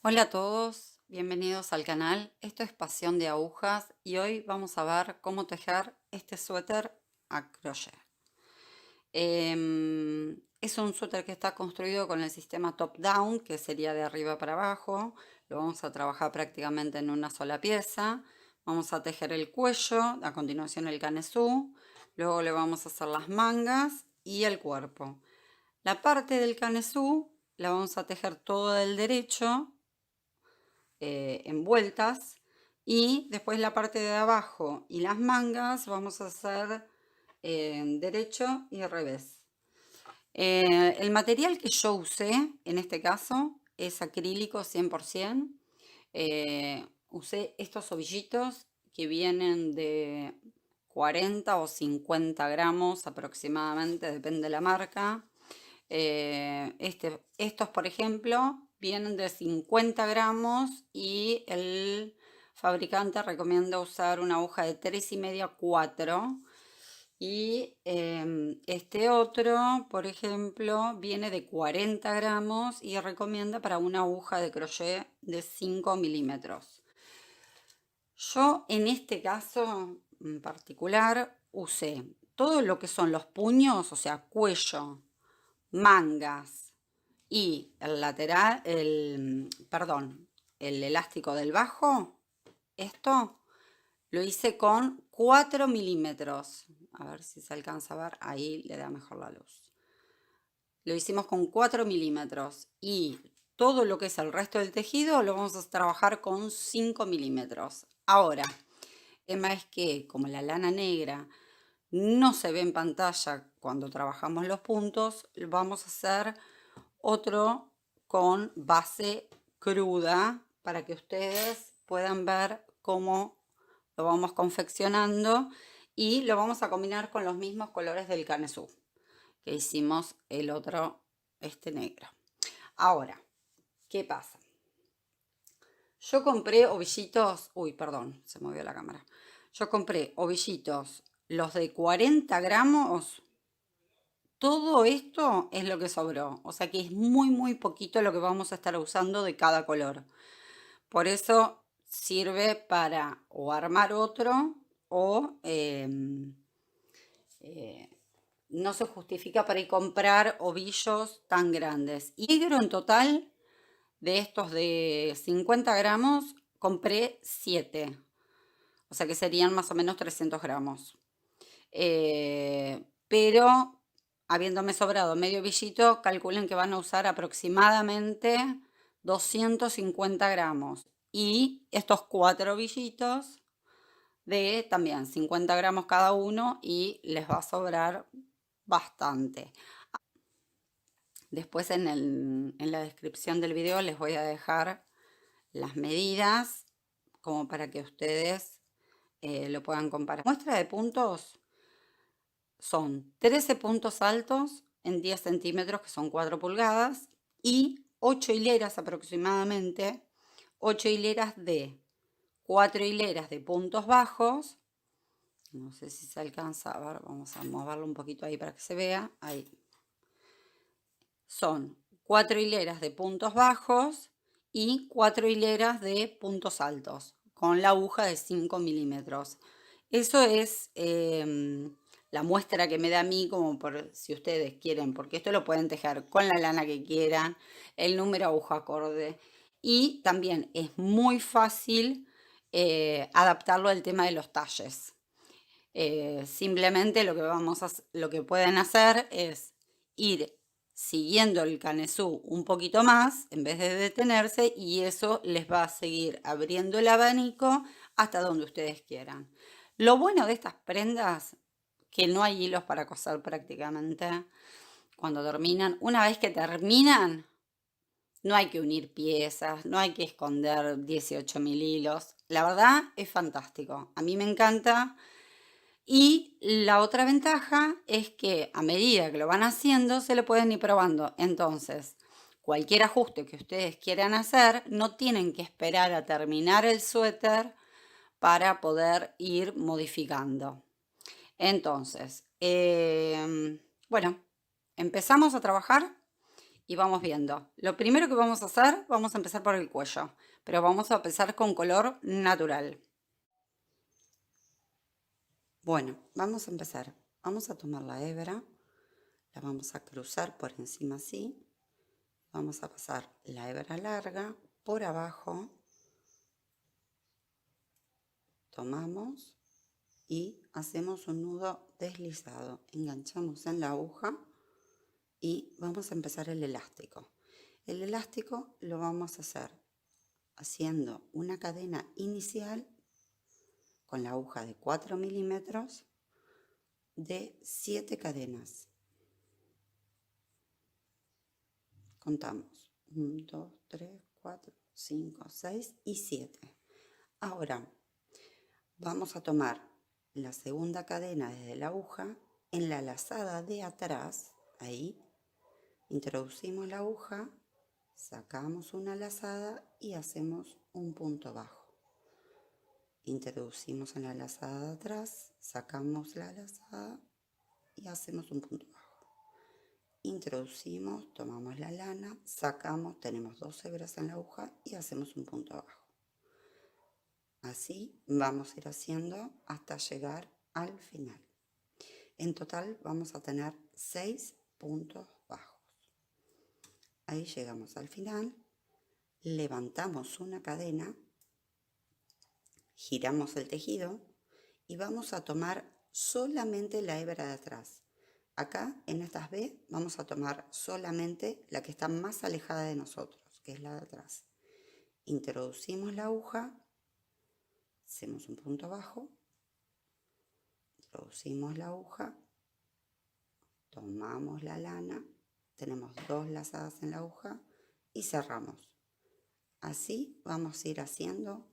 Hola a todos, bienvenidos al canal. Esto es Pasión de Agujas y hoy vamos a ver cómo tejer este suéter a crochet. Es un suéter que está construido con el sistema top-down, que sería de arriba para abajo. Lo vamos a trabajar prácticamente en una sola pieza. Vamos a tejer el cuello, a continuación el canesú, luego le vamos a hacer las mangas y el cuerpo. La parte del canesú la vamos a tejer toda del derecho en vueltas, y después la parte de abajo y las mangas vamos a hacer derecho y revés. El material que yo usé en este caso es acrílico 100%. Usé estos ovillitos que vienen de 40 o 50 gramos aproximadamente, depende de la marca. Estos, por ejemplo, vienen de 50 gramos y el fabricante recomienda usar una aguja de 3,5 a 4. Y este otro, por ejemplo, viene de 40 gramos y recomienda para una aguja de crochet de 5 milímetros. Yo en este caso en particular usé todo lo que son los puños, o sea, cuello, mangas y el lateral, perdón, el elástico del bajo. Esto lo hice con 4 milímetros. A ver si se alcanza a ver, ahí le da mejor la luz. Lo hicimos con 4 milímetros y todo lo que es el resto del tejido lo vamos a trabajar con 5 milímetros. Ahora, el tema es que como la lana negra no se ve en pantalla cuando trabajamos los puntos, vamos a hacer otro con base cruda para que ustedes puedan ver cómo lo vamos confeccionando, y lo vamos a combinar con los mismos colores del canesú que hicimos el otro, este negro. Ahora, ¿qué pasa? Yo compré ovillitos, uy, perdón, se movió la cámara. Yo compré ovillitos, los de 40 gramos. Todo esto es lo que sobró, o sea que es muy poquito lo que vamos a estar usando de cada color. Por eso sirve para o armar otro o eh, no se justifica para ir comprar ovillos tan grandes. Y negro en total, de estos de 50 gramos, compré 7, o sea que serían más o menos 300 gramos. Pero habiéndome sobrado medio ovillito, calculen que van a usar aproximadamente 250 gramos. Y estos 4 ovillitos de también 50 gramos cada uno, y les va a sobrar bastante. Después en la descripción del video les voy a dejar las medidas como para que ustedes lo puedan comparar. Muestra de puntos son 13 puntos altos en 10 centímetros, que son 4 pulgadas, y 8 hileras aproximadamente, 8 hileras de 4 hileras de puntos bajos. No sé si se alcanza a ver, vamos a moverlo un poquito ahí para que se vea. Ahí. Son 4 hileras de puntos bajos y 4 hileras de puntos altos, con la aguja de 5 milímetros. Eso es la muestra que me da a mí, como por si ustedes quieren, porque esto lo pueden tejer con la lana que quieran, el número aguja acorde. Y también es muy fácil adaptarlo al tema de los talles. Simplemente lo que pueden hacer es ir siguiendo el canesú un poquito más en vez de detenerse, y eso les va a seguir abriendo el abanico hasta donde ustedes quieran. Lo bueno de estas prendas, que no hay hilos para coser prácticamente cuando terminan. Una vez que terminan, no hay que unir piezas, no hay que esconder 18.000 hilos. La verdad es fantástico, a mí me encanta. Y la otra ventaja es que a medida que lo van haciendo, se lo pueden ir probando. Entonces, cualquier ajuste que ustedes quieran hacer, no tienen que esperar a terminar el suéter para poder ir modificando. Entonces, bueno, empezamos a trabajar y vamos viendo. Lo primero que vamos a hacer, vamos a empezar por el cuello, pero vamos a empezar con color natural. Bueno, vamos a empezar. Vamos a tomar la hebra, la vamos a cruzar por encima así. Vamos a pasar la hebra larga por abajo. Tomamos y hacemos un nudo deslizado. Enganchamos en la aguja y vamos a empezar el elástico. El elástico lo vamos a hacer haciendo una cadena inicial con la aguja de 4 milímetros de 7 cadenas. Contamos 1, 2, 3, 4, 5, 6 y 7. Ahora vamos a tomar la segunda cadena desde la aguja en la lazada de atrás. Ahí introducimos la aguja, sacamos una lazada y hacemos un punto bajo. Introducimos en la lazada de atrás, sacamos la lazada y hacemos un punto bajo. Introducimos, tomamos la lana, sacamos, tenemos 2 hebras en la aguja y hacemos un punto bajo. Así vamos a ir haciendo hasta llegar al final. En total vamos a tener 6 puntos bajos. Ahí llegamos al final, levantamos una cadena, giramos el tejido y vamos a tomar solamente la hebra de atrás. Acá, en estas B, vamos a tomar solamente la que está más alejada de nosotros, que es la de atrás. Introducimos la aguja, hacemos un punto bajo, introducimos la aguja, tomamos la lana, tenemos 2 lazadas en la aguja y cerramos. Así vamos a ir haciendo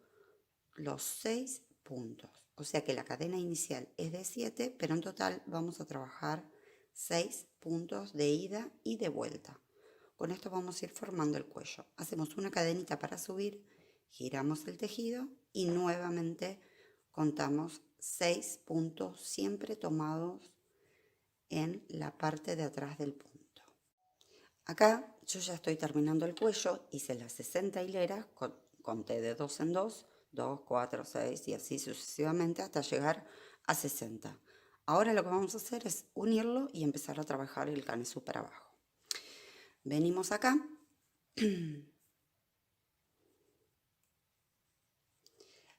los 6 puntos. O sea que la cadena inicial es de 7, pero en total vamos a trabajar 6 puntos de ida y de vuelta. Con esto vamos a ir formando el cuello. Hacemos una cadenita para subir, giramos el tejido y nuevamente contamos 6 puntos siempre tomados en la parte de atrás del punto. Acá yo ya estoy terminando el cuello, hice las 60 hileras, conté de 2 en 2, 2, 4, 6 y así sucesivamente hasta llegar a 60. Ahora lo que vamos a hacer es unirlo y empezar a trabajar el canesú para abajo. Venimos acá.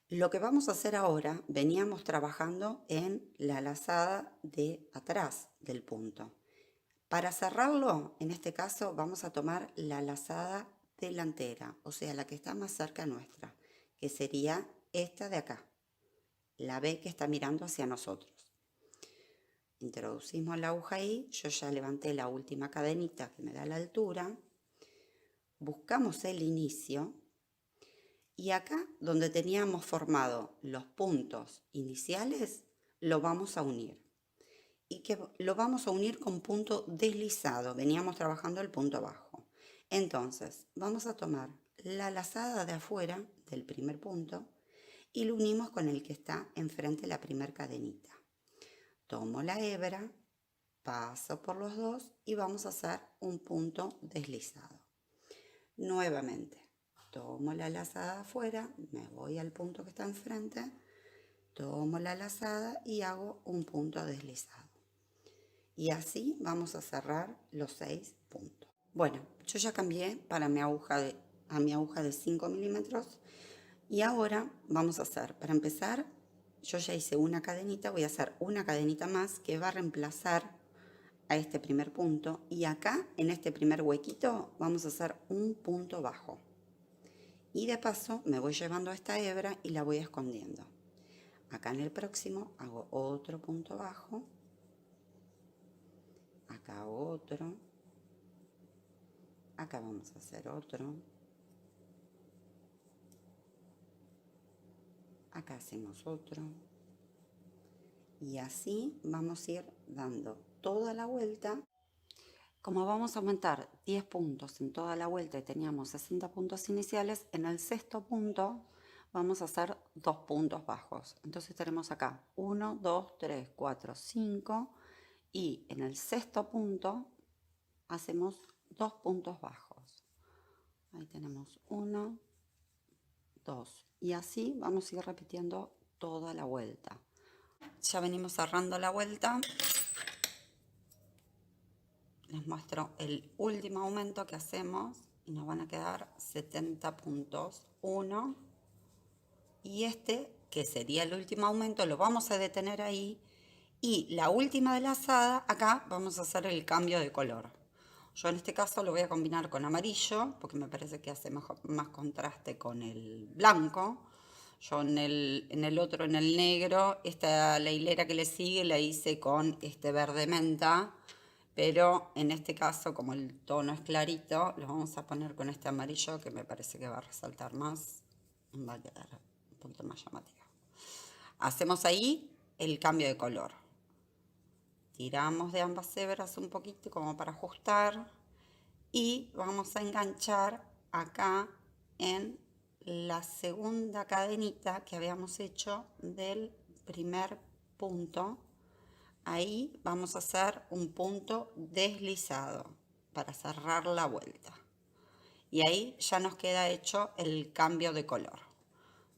Lo que vamos a hacer ahora, veníamos trabajando en la lazada de atrás del punto. Para cerrarlo, en este caso, vamos a tomar la lazada delantera, o sea, la que está más cerca nuestra, que sería esta de acá, la B que está mirando hacia nosotros. Introducimos la aguja ahí, yo ya levanté la última cadenita que me da la altura, buscamos el inicio y acá donde teníamos formado los puntos iniciales, lo vamos a unir. Y que lo vamos a unir con punto deslizado, veníamos trabajando el punto bajo. Entonces, vamos a tomar la lazada de afuera del primer punto y lo unimos con el que está enfrente de la primer cadenita. Tomo la hebra, paso por los dos y vamos a hacer un punto deslizado. Nuevamente, tomo la lazada afuera, me voy al punto que está enfrente, tomo la lazada y hago un punto deslizado. Y así vamos a cerrar los 6 puntos. Bueno, yo ya cambié para mi aguja a mi aguja de 5 milímetros y ahora vamos a hacer, para empezar, yo ya hice una cadenita, voy a hacer una cadenita más que va a reemplazar a este primer punto y acá en este primer huequito vamos a hacer un punto bajo y de paso me voy llevando a esta hebra y la voy escondiendo. Acá en el próximo hago otro punto bajo, acá otro, acá vamos a hacer otro, acá hacemos otro y así vamos a ir dando toda la vuelta. Como vamos a aumentar 10 puntos en toda la vuelta y teníamos 60 puntos iniciales, en el sexto punto vamos a hacer 2 puntos bajos. Entonces tenemos acá 1, 2, 3, 4, 5 y en el sexto punto hacemos 2 puntos bajos. Ahí tenemos 1, 2. Y así vamos a ir repitiendo toda la vuelta. Ya venimos cerrando la vuelta. Les muestro el último aumento que hacemos y nos van a quedar 70 puntos. 1 y este, que sería el último aumento, lo vamos a detener ahí. Y la última de lazada, acá vamos a hacer el cambio de color. Yo en este caso lo voy a combinar con amarillo, porque me parece que hace más contraste con el blanco. Yo en el otro, en el negro, la hilera que le sigue la hice con este verde menta. Pero en este caso, como el tono es clarito, lo vamos a poner con este amarillo que me parece que va a resaltar más. Va a quedar un poquito más llamativo. Hacemos ahí el cambio de color. Tiramos de ambas hebras un poquito como para ajustar. Y vamos a enganchar acá en la segunda cadenita que habíamos hecho del primer punto. Ahí vamos a hacer un punto deslizado para cerrar la vuelta. Y ahí ya nos queda hecho el cambio de color.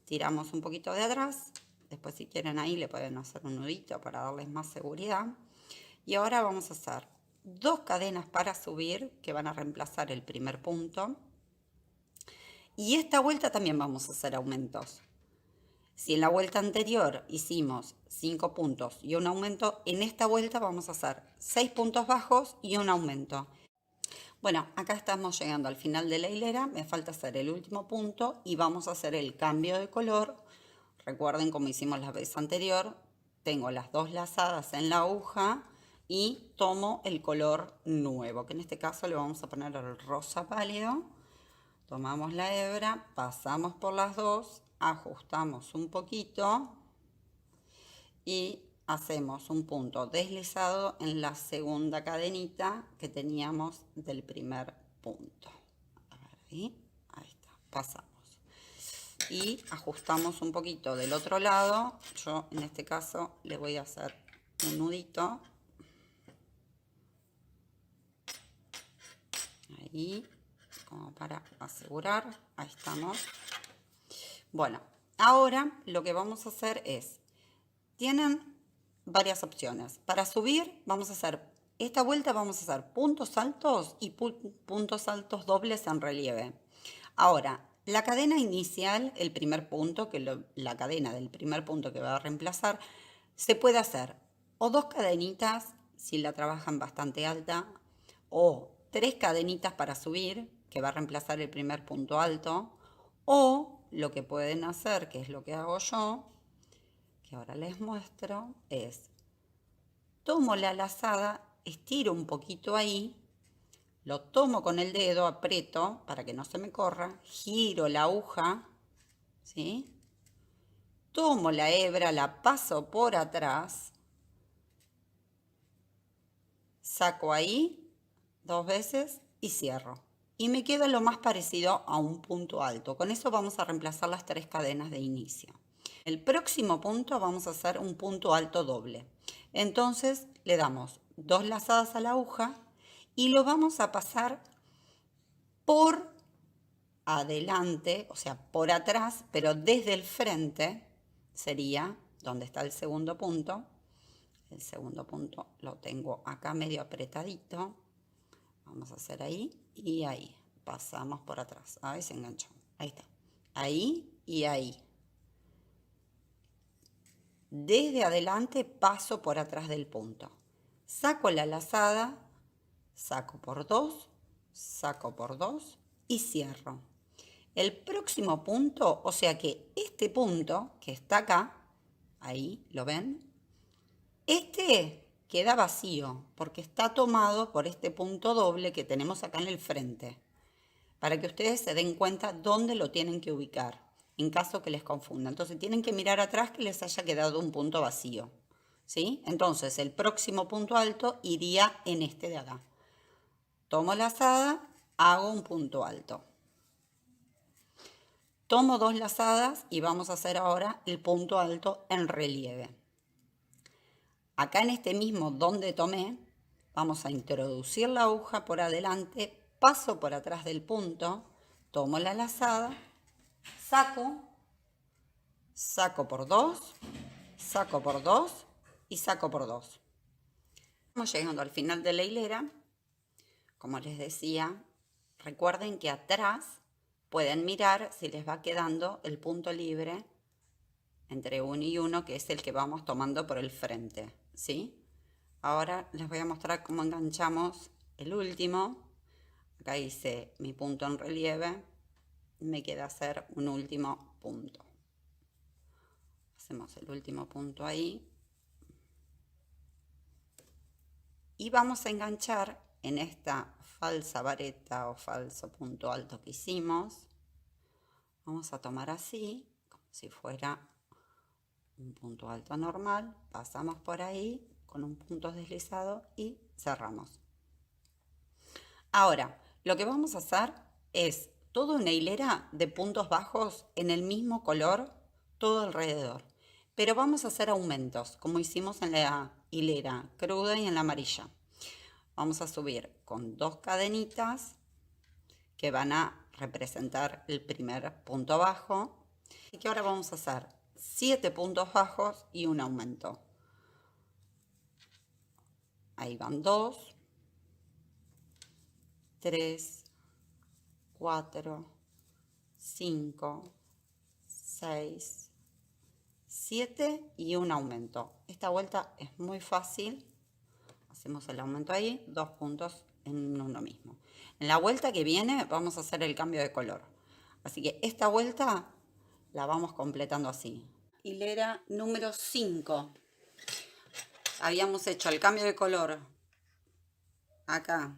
Tiramos un poquito de atrás. Después si quieren ahí le pueden hacer un nudito para darles más seguridad. Y ahora vamos a hacer 2 cadenas para subir que van a reemplazar el primer punto. Y esta vuelta también vamos a hacer aumentos. Si en la vuelta anterior hicimos 5 puntos y un aumento, en esta vuelta vamos a hacer 6 puntos bajos y un aumento. Bueno, acá estamos llegando al final de la hilera, me falta hacer el último punto y vamos a hacer el cambio de color. Recuerden como hicimos la vez anterior, tengo las 2 lazadas en la aguja y tomo el color nuevo, que en este caso le vamos a poner el rosa pálido. Tomamos la hebra, pasamos por las 2, ajustamos un poquito y hacemos un punto deslizado en la segunda cadenita que teníamos del primer punto. A ver, ahí está, pasamos. Y ajustamos un poquito del otro lado. Yo en este caso le voy a hacer un nudito. Ahí, como para asegurar. Ahí estamos. Bueno, ahora lo que vamos a hacer es, tienen varias opciones. Para subir vamos a hacer, esta vuelta vamos a hacer puntos altos y puntos altos dobles en relieve. Ahora, la cadena inicial, el primer punto, la cadena del primer punto que va a reemplazar, se puede hacer o 2 cadenitas si la trabajan bastante alta, o 3 cadenitas para subir, que va a reemplazar el primer punto alto, o lo que pueden hacer, que es lo que hago yo, que ahora les muestro, es tomo la lazada, estiro un poquito ahí, lo tomo con el dedo, aprieto para que no se me corra, giro la aguja, ¿sí? Tomo la hebra, la paso por atrás, saco ahí 2 veces y cierro. Y me queda lo más parecido a un punto alto. Con eso vamos a reemplazar las 3 cadenas de inicio. El próximo punto vamos a hacer un punto alto doble. Entonces le damos 2 lazadas a la aguja y lo vamos a pasar por adelante, o sea, por atrás, pero desde el frente sería donde está el segundo punto. El segundo punto lo tengo acá medio apretadito. Vamos a hacer ahí y ahí. Pasamos por atrás. Ahí se enganchó. Ahí está. Ahí y ahí. Desde adelante paso por atrás del punto. Saco la lazada, saco por 2, saco por 2 y cierro. El próximo punto, o sea que este punto que está acá, ahí, ¿lo ven? Este queda vacío porque está tomado por este punto doble que tenemos acá en el frente, para que ustedes se den cuenta dónde lo tienen que ubicar, en caso que les confunda. Entonces tienen que mirar atrás que les haya quedado un punto vacío, ¿sí? Entonces el próximo punto alto iría en este de acá. Tomo la lazada, hago un punto alto. Tomo 2 lazadas y vamos a hacer ahora el punto alto en relieve. Acá en este mismo donde tomé, vamos a introducir la aguja por adelante, paso por atrás del punto, tomo la lazada, saco, saco por 2, saco por 2 y saco por 2. Estamos llegando al final de la hilera. Como les decía, recuerden que atrás pueden mirar si les va quedando el punto libre entre uno y uno, que es el que vamos tomando por el frente, ¿sí? Ahora les voy a mostrar cómo enganchamos el último. Acá hice mi punto en relieve, me queda hacer un último punto. Hacemos el último punto ahí. Y vamos a enganchar en esta falsa vareta o falso punto alto que hicimos. Vamos a tomar así, como si fuera un punto alto normal. Pasamos por ahí con un punto deslizado y cerramos. Ahora, lo que vamos a hacer es toda una hilera de puntos bajos en el mismo color, todo alrededor. Pero vamos a hacer aumentos, como hicimos en la hilera cruda y en la amarilla. Vamos a subir con 2 cadenitas que van a representar el primer punto bajo. Así que ahora vamos a hacer 7 puntos bajos y un aumento. Ahí van 2, 3, 4, 5, 6, 7 y un aumento. Esta vuelta es muy fácil. Hacemos el aumento ahí, 2 puntos en uno mismo. En la vuelta que viene vamos a hacer el cambio de color. Así que esta vuelta la vamos completando así. Hilera número 5. Habíamos hecho el cambio de color acá.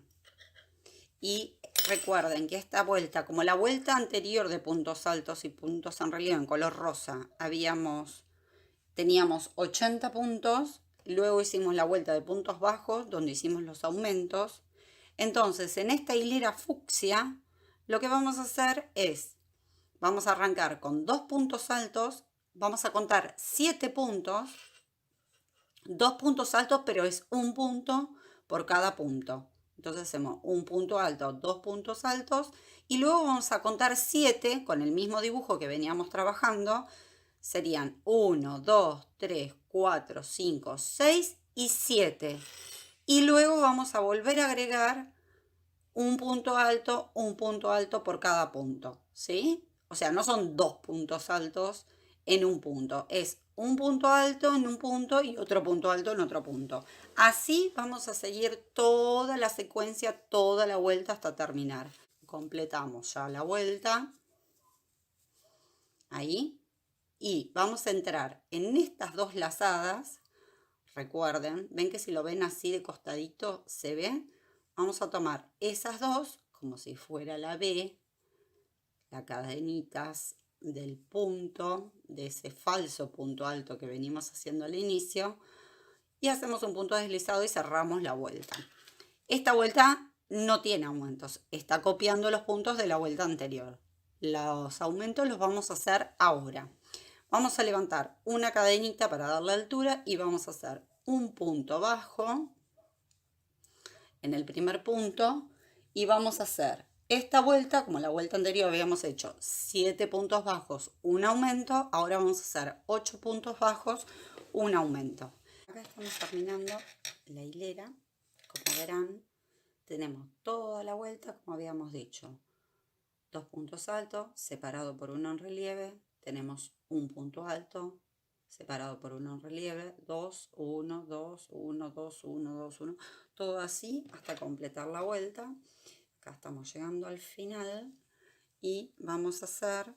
Y recuerden que esta vuelta, como la vuelta anterior de puntos altos y puntos en relieve en color rosa, teníamos 80 puntos. Luego hicimos la vuelta de puntos bajos, donde hicimos los aumentos. Entonces, en esta hilera fucsia, lo que vamos a hacer es, vamos a arrancar con 2 puntos altos, vamos a contar 7 puntos, 2 puntos altos, pero es un punto por cada punto. Entonces hacemos un punto alto, 2 puntos altos, y luego vamos a contar 7 con el mismo dibujo que veníamos trabajando. Serían 1, 2, 3, 4, 5, 6 y 7. Y luego vamos a volver a agregar un punto alto por cada punto, ¿sí? O sea, no son 2 puntos altos en un punto, es un punto alto en un punto y otro punto alto en otro punto. Así vamos a seguir toda la secuencia, toda la vuelta hasta terminar. Completamos ya la vuelta, ahí. Y vamos a entrar en estas 2 lazadas. Recuerden, ven que si lo ven así de costadito se ve. Vamos a tomar esas 2 como si fuera la B, las cadenitas del punto, de ese falso punto alto que venimos haciendo al inicio, y hacemos un punto deslizado y cerramos la vuelta. Esta vuelta no tiene aumentos, está copiando los puntos de la vuelta anterior. Los aumentos los vamos a hacer ahora. Vamos a levantar una cadenita para darle altura y vamos a hacer un punto bajo en el primer punto y vamos a hacer esta vuelta, como la vuelta anterior habíamos hecho 7 puntos bajos, un aumento, ahora vamos a hacer 8 puntos bajos, un aumento. Acá estamos terminando la hilera, como verán, tenemos toda la vuelta como habíamos dicho. 2 puntos altos, separado por uno en relieve, tenemos un punto alto, separado por uno en relieve, 2, 1, 2, 1, 2, 1, 2, 1, todo así hasta completar la vuelta. Acá estamos llegando al final y vamos a hacer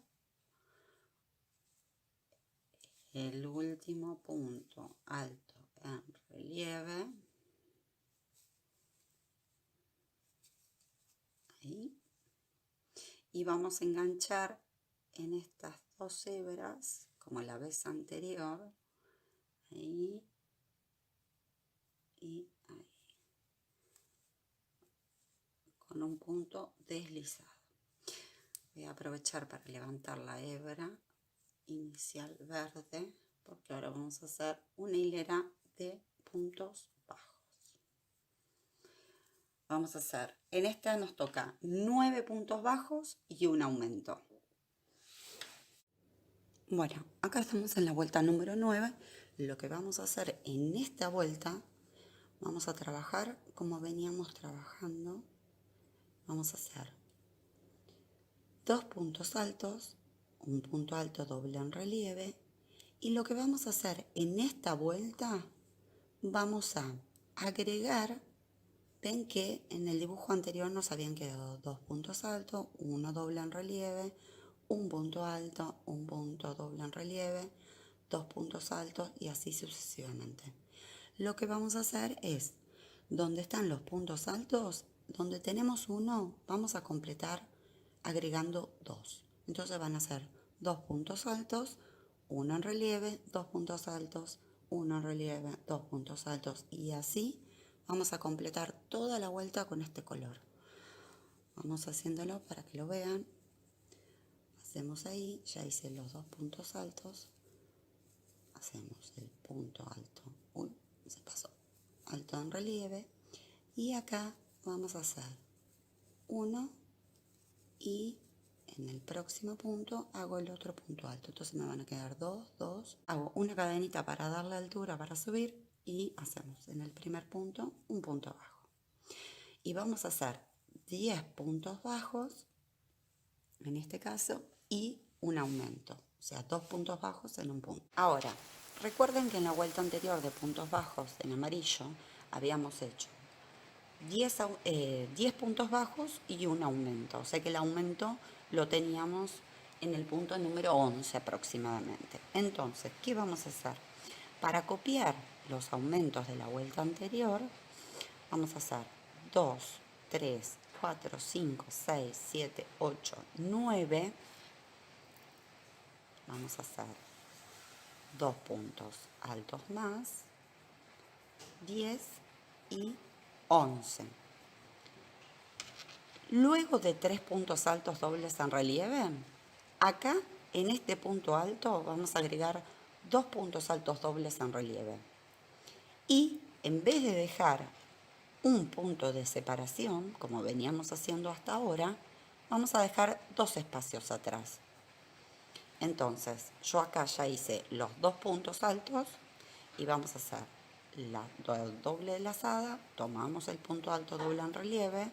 el último punto alto en relieve. Ahí. Y vamos a enganchar en estas 2 hebras como la vez anterior, ahí y ahí, con un punto deslizado. Voy a aprovechar para levantar la hebra inicial verde, porque ahora vamos a hacer una hilera de puntos bajos. vamos a hacer, en esta nos toca 9 puntos bajos y un aumento. Bueno, acá estamos en la vuelta número 9. Lo que vamos a hacer en esta vuelta, vamos a trabajar como veníamos trabajando. Vamos a hacer 2 puntos altos, un punto alto doble en relieve, y lo que vamos a hacer en esta vuelta, vamos a agregar, ven que en el dibujo anterior nos habían quedado 2 puntos altos, uno doble en relieve, un punto alto, un punto doble en relieve, 2 puntos altos y así sucesivamente. Lo que vamos a hacer es, donde están los puntos altos, donde tenemos uno, vamos a completar agregando 2. Entonces van a ser 2 puntos altos, uno en relieve, 2 puntos altos, uno en relieve, 2 puntos altos y así vamos a completar toda la vuelta con este color. Vamos haciéndolo para que lo vean. Hacemos ahí, ya hice los 2 puntos altos, hacemos el punto alto, uy, se pasó, alto en relieve, y acá vamos a hacer 1 y en el próximo punto hago el otro punto alto, entonces me van a quedar 2, 2, hago una cadenita para darle altura para subir y hacemos en el primer punto un punto bajo y vamos a hacer 10 puntos bajos en este caso y un aumento, o sea 2 puntos bajos en un punto. Ahora recuerden que en la vuelta anterior de puntos bajos en amarillo habíamos hecho 10 puntos bajos y un aumento, o sea que el aumento lo teníamos en el punto número 11 aproximadamente. Entonces, ¿qué vamos a hacer? Para copiar los aumentos de la vuelta anterior, vamos a hacer 2, 3, 4, 5, 6, 7, 8, 9. Vamos a hacer 2 puntos altos más, 10 y 11. Luego de 3 puntos altos dobles en relieve, acá en este punto alto vamos a agregar 2 puntos altos dobles en relieve. Y en vez de dejar un punto de separación, como veníamos haciendo hasta ahora, vamos a dejar 2 espacios atrás. Entonces, yo acá ya hice los 2 puntos altos y vamos a hacer la doble lazada, tomamos el punto alto doble en relieve,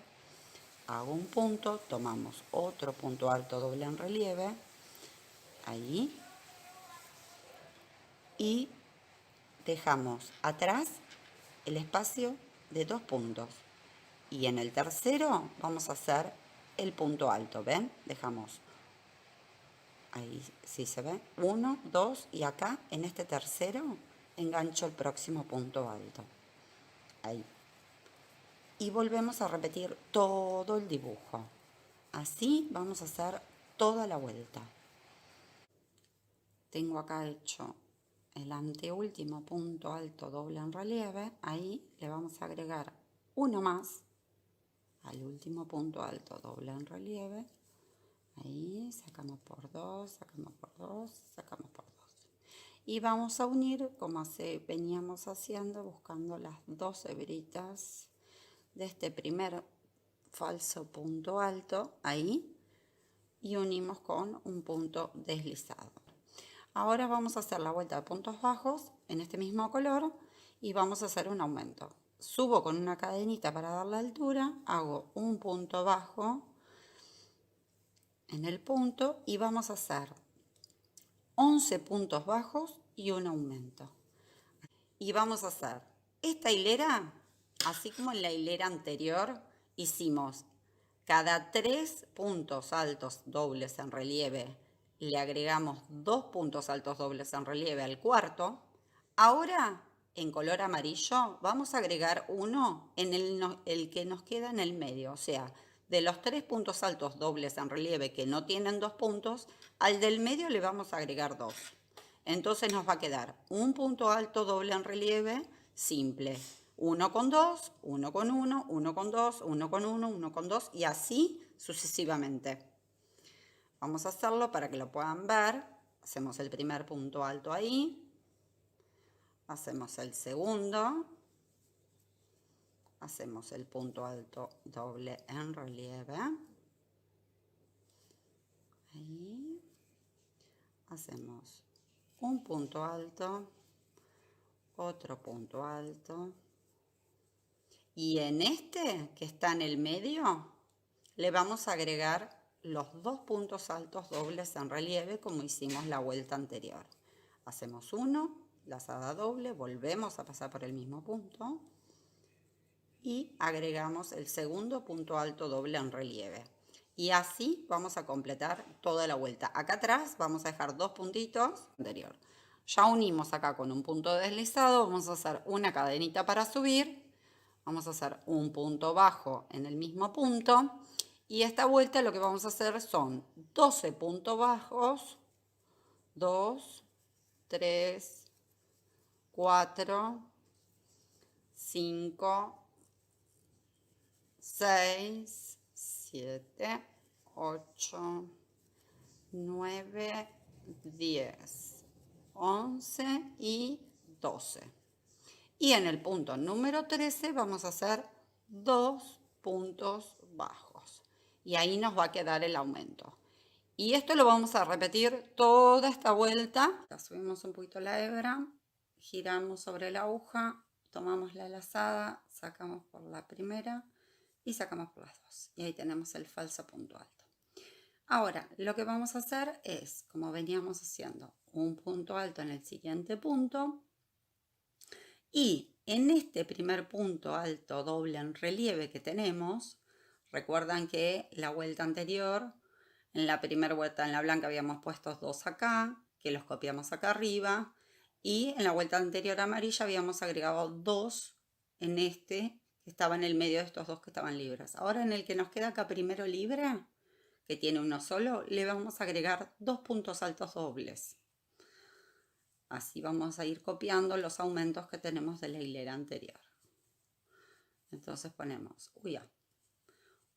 hago un punto, tomamos otro punto alto doble en relieve, ahí, y dejamos atrás el espacio de 2 puntos. Y en el tercero vamos a hacer el punto alto, ¿ven? Dejamos, ahí sí se ve, 1, 2 y acá en este tercero engancho el próximo punto alto, ahí. Y volvemos a repetir todo el dibujo. Así vamos a hacer toda la vuelta. Tengo acá hecho el anteúltimo punto alto doble en relieve. Ahí le vamos a agregar uno más al último punto alto doble en relieve. Ahí sacamos por 2, sacamos por 2, sacamos por 2. Y vamos a unir como veníamos haciendo, buscando las 2 hebritas de este primer falso punto alto, ahí, y unimos con un punto deslizado. Ahora vamos a hacer la vuelta de puntos bajos en este mismo color y vamos a hacer un aumento. Subo con una cadenita para dar la altura, hago un punto bajo en el punto y vamos a hacer 11 puntos bajos y un aumento. Y vamos a hacer esta hilera, así como en la hilera anterior hicimos cada 3 puntos altos dobles en relieve, le agregamos 2 puntos altos dobles en relieve al cuarto. Ahora, en color amarillo, vamos a agregar uno en el que nos queda en el medio. O sea, de los 3 puntos altos dobles en relieve que no tienen 2 puntos, al del medio le vamos a agregar 2. Entonces nos va a quedar un punto alto doble en relieve simple. 1 con 2, 1 con 1, 1 con 2, 1 con 1, 1 con 2 y así sucesivamente. Vamos a hacerlo para que lo puedan ver. Hacemos el primer punto alto ahí. Hacemos el segundo. hacemos el punto alto doble en relieve. Ahí. Hacemos un punto alto, otro punto alto. Y en este que está en el medio, le vamos a agregar los 2 puntos altos dobles en relieve como hicimos la vuelta anterior. Hacemos uno, lazada doble, volvemos a pasar por el mismo punto y agregamos el segundo punto alto doble en relieve. Y así vamos a completar toda la vuelta. Acá atrás vamos a dejar 2 puntitos anterior. Ya unimos acá con un punto deslizado, vamos a hacer una cadenita para subir, vamos a hacer un punto bajo en el mismo punto y esta vuelta lo que vamos a hacer son 12 puntos bajos, 2, 3, 4, 5, 6, 7, 8, 9, 10, 11 y 12. Y en el punto número 13 vamos a hacer 2 puntos bajos. Y ahí nos va a quedar el aumento. Y esto lo vamos a repetir toda esta vuelta. Subimos un poquito la hebra, giramos sobre la aguja, tomamos la lazada, sacamos por la primera y sacamos por las dos. Y ahí tenemos el falso punto alto. Ahora, lo que vamos a hacer es, como veníamos haciendo, un punto alto en el siguiente punto. Y en este primer punto alto doble en relieve que tenemos, recuerdan que la vuelta anterior, en la primera vuelta en la blanca habíamos puesto 2 acá, que los copiamos acá arriba, y en la vuelta anterior amarilla habíamos agregado 2 en este que estaba en el medio de estos 2 que estaban libres. Ahora en el que nos queda acá primero libre, que tiene uno solo, le vamos a agregar 2 puntos altos dobles. Así vamos a ir copiando los aumentos que tenemos de la hilera anterior. Entonces ponemos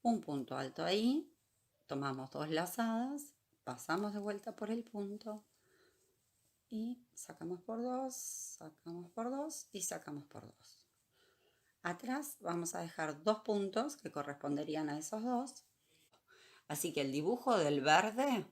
un punto alto ahí, tomamos 2 lazadas, pasamos de vuelta por el punto y sacamos por 2, sacamos por 2 y sacamos por 2. Atrás vamos a dejar 2 puntos que corresponderían a esos 2. Así que el dibujo del verde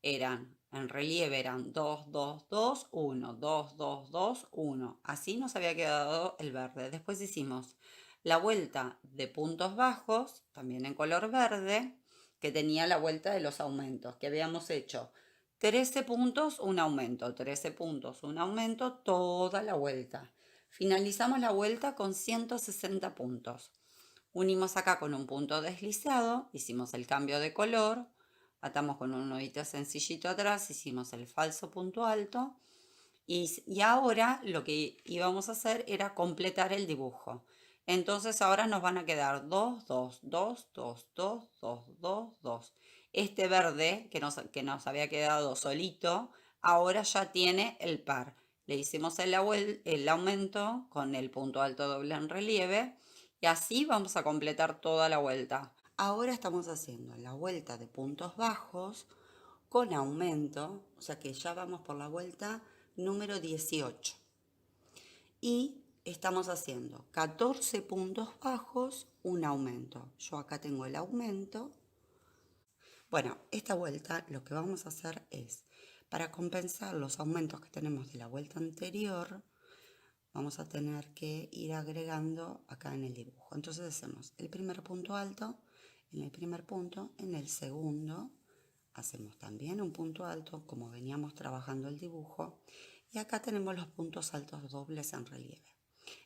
en relieve eran 2, 2, 2, 1, 2, 2, 2, 1. Así nos había quedado el verde. Después hicimos la vuelta de puntos bajos, también en color verde, que tenía la vuelta de los aumentos, que habíamos hecho 13 puntos, un aumento, 13 puntos, un aumento, toda la vuelta. Finalizamos la vuelta con 160 puntos. Unimos acá con un punto deslizado, hicimos el cambio de color, atamos con un nudito sencillito atrás, hicimos el falso punto alto y ahora lo que íbamos a hacer era completar el dibujo. Entonces ahora nos van a quedar 2, 2, 2, 2, 2, 2, 2, 2. Este verde que nos había quedado solito, ahora ya tiene el par. Le hicimos el aumento con el punto alto doble en relieve y así vamos a completar toda la vuelta. Ahora estamos haciendo la vuelta de puntos bajos con aumento, o sea que ya vamos por la vuelta número 18. Y estamos haciendo 14 puntos bajos, un aumento. Yo acá tengo el aumento. Bueno, esta vuelta lo que vamos a hacer es, para compensar los aumentos que tenemos de la vuelta anterior, vamos a tener que ir agregando acá en el dibujo. Entonces hacemos el primer punto alto, en el primer punto, en el segundo hacemos también un punto alto como veníamos trabajando el dibujo y acá tenemos los puntos altos dobles en relieve.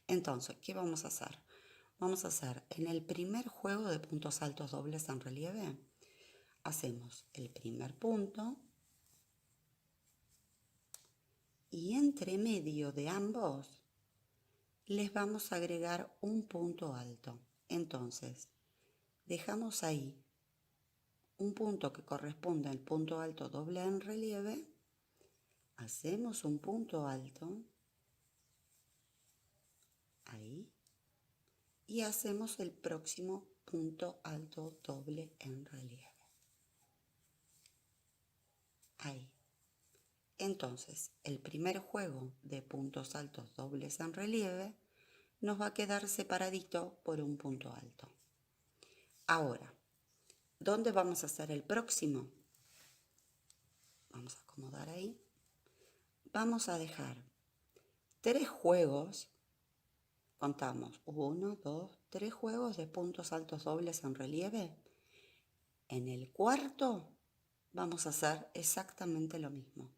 Entonces, ¿qué vamos a hacer? Vamos a hacer en el primer juego de puntos altos dobles en relieve, hacemos el primer punto y entre medio de ambos les vamos a agregar un punto alto. Entonces, dejamos ahí un punto que corresponde al punto alto doble en relieve, hacemos un punto alto, ahí, y hacemos el próximo punto alto doble en relieve, ahí. Entonces, el primer juego de puntos altos dobles en relieve nos va a quedar separadito por un punto alto. Ahora, ¿dónde vamos a hacer el próximo? Vamos a acomodar ahí. Vamos a dejar 3 juegos, contamos 1, 2, 3 juegos de puntos altos dobles en relieve. En el cuarto vamos a hacer exactamente lo mismo.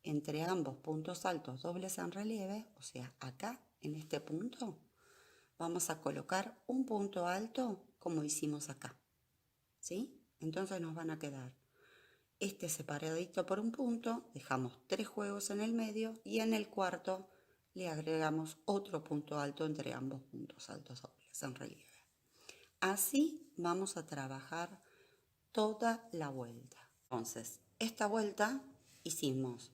Entre ambos puntos altos dobles en relieve, o sea, acá, en este punto, vamos a colocar un punto alto como hicimos acá, ¿sí? Entonces nos van a quedar este separadito por un punto, dejamos 3 juegos en el medio y en el cuarto le agregamos otro punto alto entre ambos puntos altos dobles en relieve. Así vamos a trabajar toda la vuelta. Entonces, esta vuelta hicimos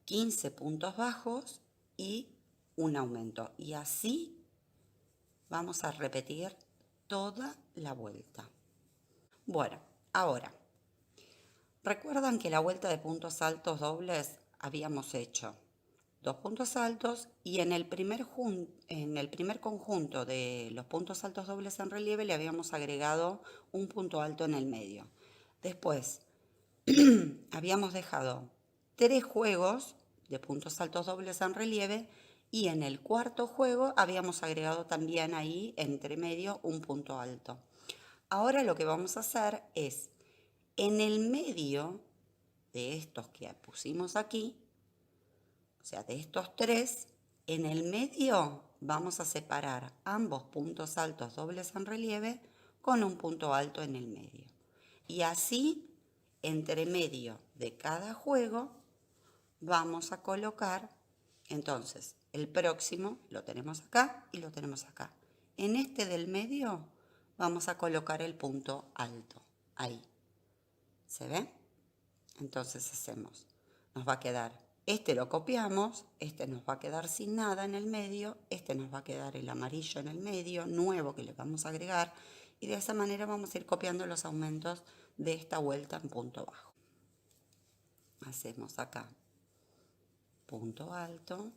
15 puntos bajos y un aumento. Y así vamos a repetir toda la vuelta. Bueno, ahora, recuerdan que la vuelta de puntos altos dobles habíamos hecho 2 puntos altos y en el primer conjunto de los puntos altos dobles en relieve le habíamos agregado un punto alto en el medio. Después habíamos dejado 3 juegos de puntos altos dobles en relieve y en el cuarto juego habíamos agregado también ahí entre medio un punto alto. Ahora lo que vamos a hacer es, en el medio de estos que pusimos aquí, o sea, de estos 3, en el medio vamos a separar ambos puntos altos dobles en relieve con un punto alto en el medio. Y así, entre medio de cada juego, vamos a colocar, entonces, el próximo lo tenemos acá y lo tenemos acá. En este del medio vamos a colocar el punto alto, ahí. ¿Se ve? Entonces hacemos, nos va a quedar, este lo copiamos, este nos va a quedar sin nada en el medio, este nos va a quedar el amarillo en el medio, nuevo que le vamos a agregar, y de esa manera vamos a ir copiando los aumentos de esta vuelta en punto bajo. Hacemos acá punto alto,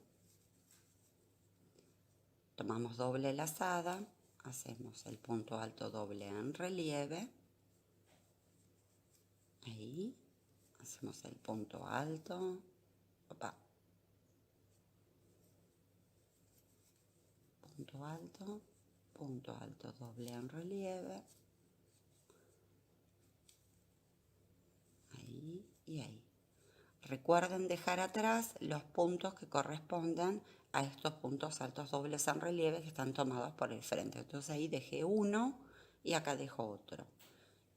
tomamos doble lazada, hacemos el punto alto doble en relieve, ahí, hacemos el punto alto, opa, punto alto doble en relieve, ahí y ahí. Recuerden dejar atrás los puntos que correspondan a estos puntos altos dobles en relieve que están tomados por el frente. Entonces ahí dejé uno y acá dejo otro.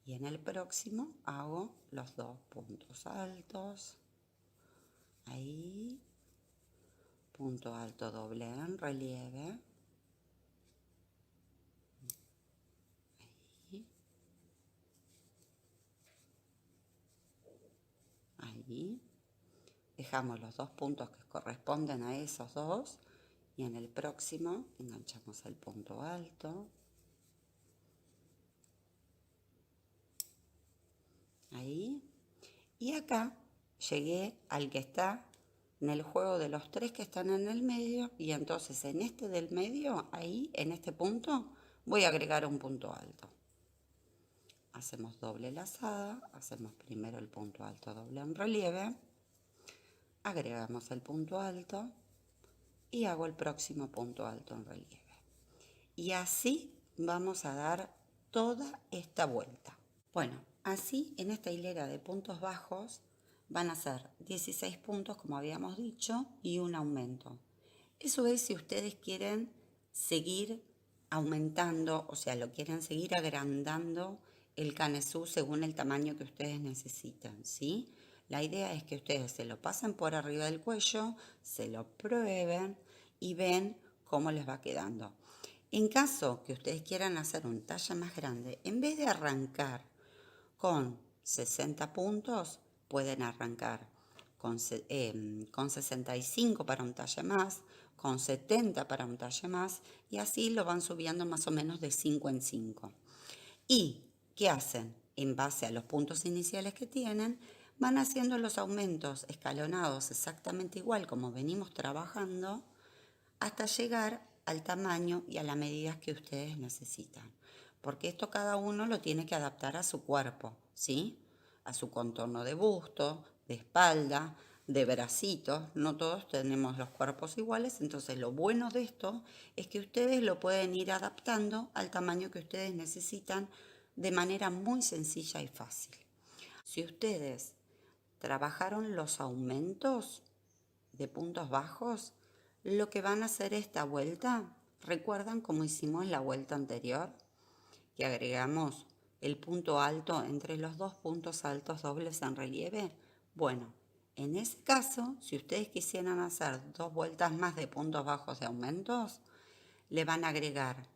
Y en el próximo hago los 2 puntos altos. Ahí, punto alto doble en relieve. Ahí. Dejamos los 2 puntos que corresponden a esos 2 y en el próximo enganchamos el punto alto. Ahí. Y acá llegué al que está en el juego de los 3 que están en el medio y entonces en este del medio, ahí, en este punto, voy a agregar un punto alto. Hacemos doble lazada, hacemos primero el punto alto doble en relieve, agregamos el punto alto y hago el próximo punto alto en relieve. Y así vamos a dar toda esta vuelta. Bueno, así en esta hilera de puntos bajos van a ser 16 puntos como habíamos dicho y un aumento. Eso es si ustedes quieren seguir aumentando, o sea, lo quieren seguir agrandando el canesú según el tamaño que ustedes necesitan, ¿sí? La idea es que ustedes se lo pasen por arriba del cuello, se lo prueben y ven cómo les va quedando. En caso que ustedes quieran hacer un talla más grande, en vez de arrancar con 60 puntos, pueden arrancar con 65 para un talle más, con 70 para un talle más, y así lo van subiendo más o menos de 5 en 5. ¿Y qué hacen? En base a los puntos iniciales que tienen, van haciendo los aumentos escalonados exactamente igual como venimos trabajando, hasta llegar al tamaño y a las medidas que ustedes necesitan. Porque esto cada uno lo tiene que adaptar a su cuerpo, ¿sí? A su contorno de busto, de espalda, de bracitos. No todos tenemos los cuerpos iguales, entonces lo bueno de esto es que ustedes lo pueden ir adaptando al tamaño que ustedes necesitan de manera muy sencilla y fácil. Si ustedes trabajaron los aumentos de puntos bajos, lo que van a hacer esta vuelta, ¿recuerdan cómo hicimos la vuelta anterior? Que agregamos el punto alto entre los dos puntos altos dobles en relieve. Bueno, en ese caso, si ustedes quisieran hacer 2 vueltas más de puntos bajos de aumentos, le van a agregar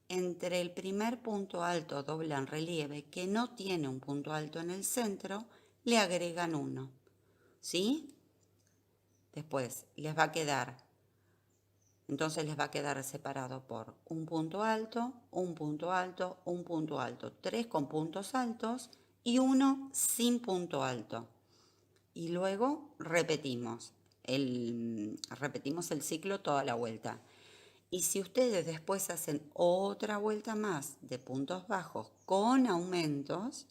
entre el primer punto alto doble en relieve, que no tiene un punto alto en el centro, le agregan uno, ¿sí? Después entonces les va a quedar separado por un punto alto, un punto alto, un punto alto, 3 con puntos altos y uno sin punto alto. Y luego repetimos el ciclo toda la vuelta. Y si ustedes después hacen otra vuelta más de puntos bajos con aumentos,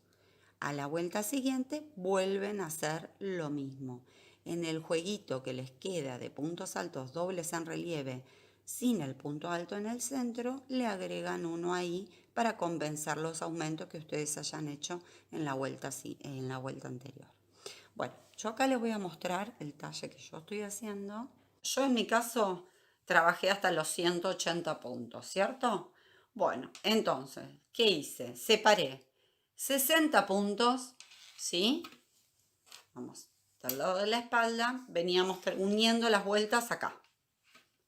a la vuelta siguiente vuelven a hacer lo mismo. En el jueguito que les queda de puntos altos dobles en relieve sin el punto alto en el centro, le agregan uno ahí para compensar los aumentos que ustedes hayan hecho en la vuelta anterior. Bueno, yo acá les voy a mostrar el talle que yo estoy haciendo. Yo en mi caso trabajé hasta los 180 puntos, ¿cierto? Bueno, entonces, ¿qué hice? Separé 60 puntos, ¿sí? Vamos, del lado de la espalda, veníamos uniendo las vueltas acá.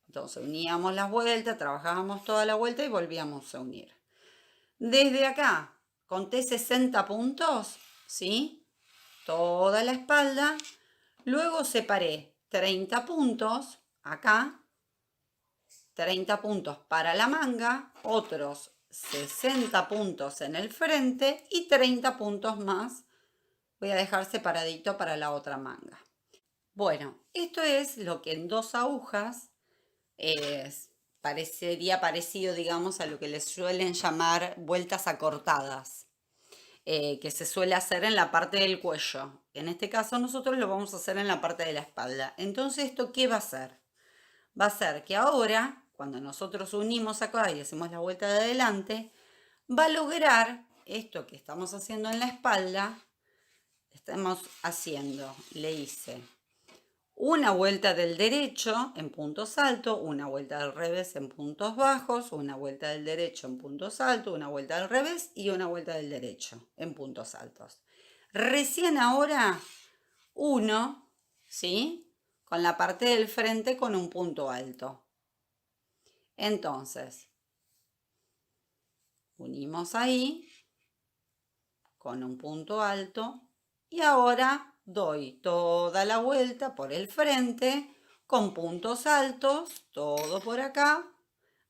Entonces uníamos las vueltas, trabajábamos toda la vuelta y volvíamos a unir. Desde acá conté 60 puntos, ¿sí? Toda la espalda. Luego separé 30 puntos acá, 30 puntos para la manga, otros 60 puntos en el frente y 30 puntos más voy a dejar separadito para la otra manga. Bueno, esto es lo que en 2 agujas parecería parecido, digamos, a lo que les suelen llamar vueltas acortadas, que se suele hacer en la parte del cuello. En este caso nosotros lo vamos a hacer en la parte de la espalda. Entonces, ¿esto qué va a hacer? Va a ser que ahora, cuando nosotros unimos acá y hacemos la vuelta de adelante, va a lograr esto que estamos haciendo en la espalda. Le hice una vuelta del derecho en puntos altos, una vuelta del revés en puntos bajos, una vuelta del derecho en puntos altos, una vuelta del revés y una vuelta del derecho en puntos altos. Recién ahora uno, ¿sí? Con la parte del frente con un punto alto. Entonces, unimos ahí con un punto alto y ahora doy toda la vuelta por el frente con puntos altos, todo por acá,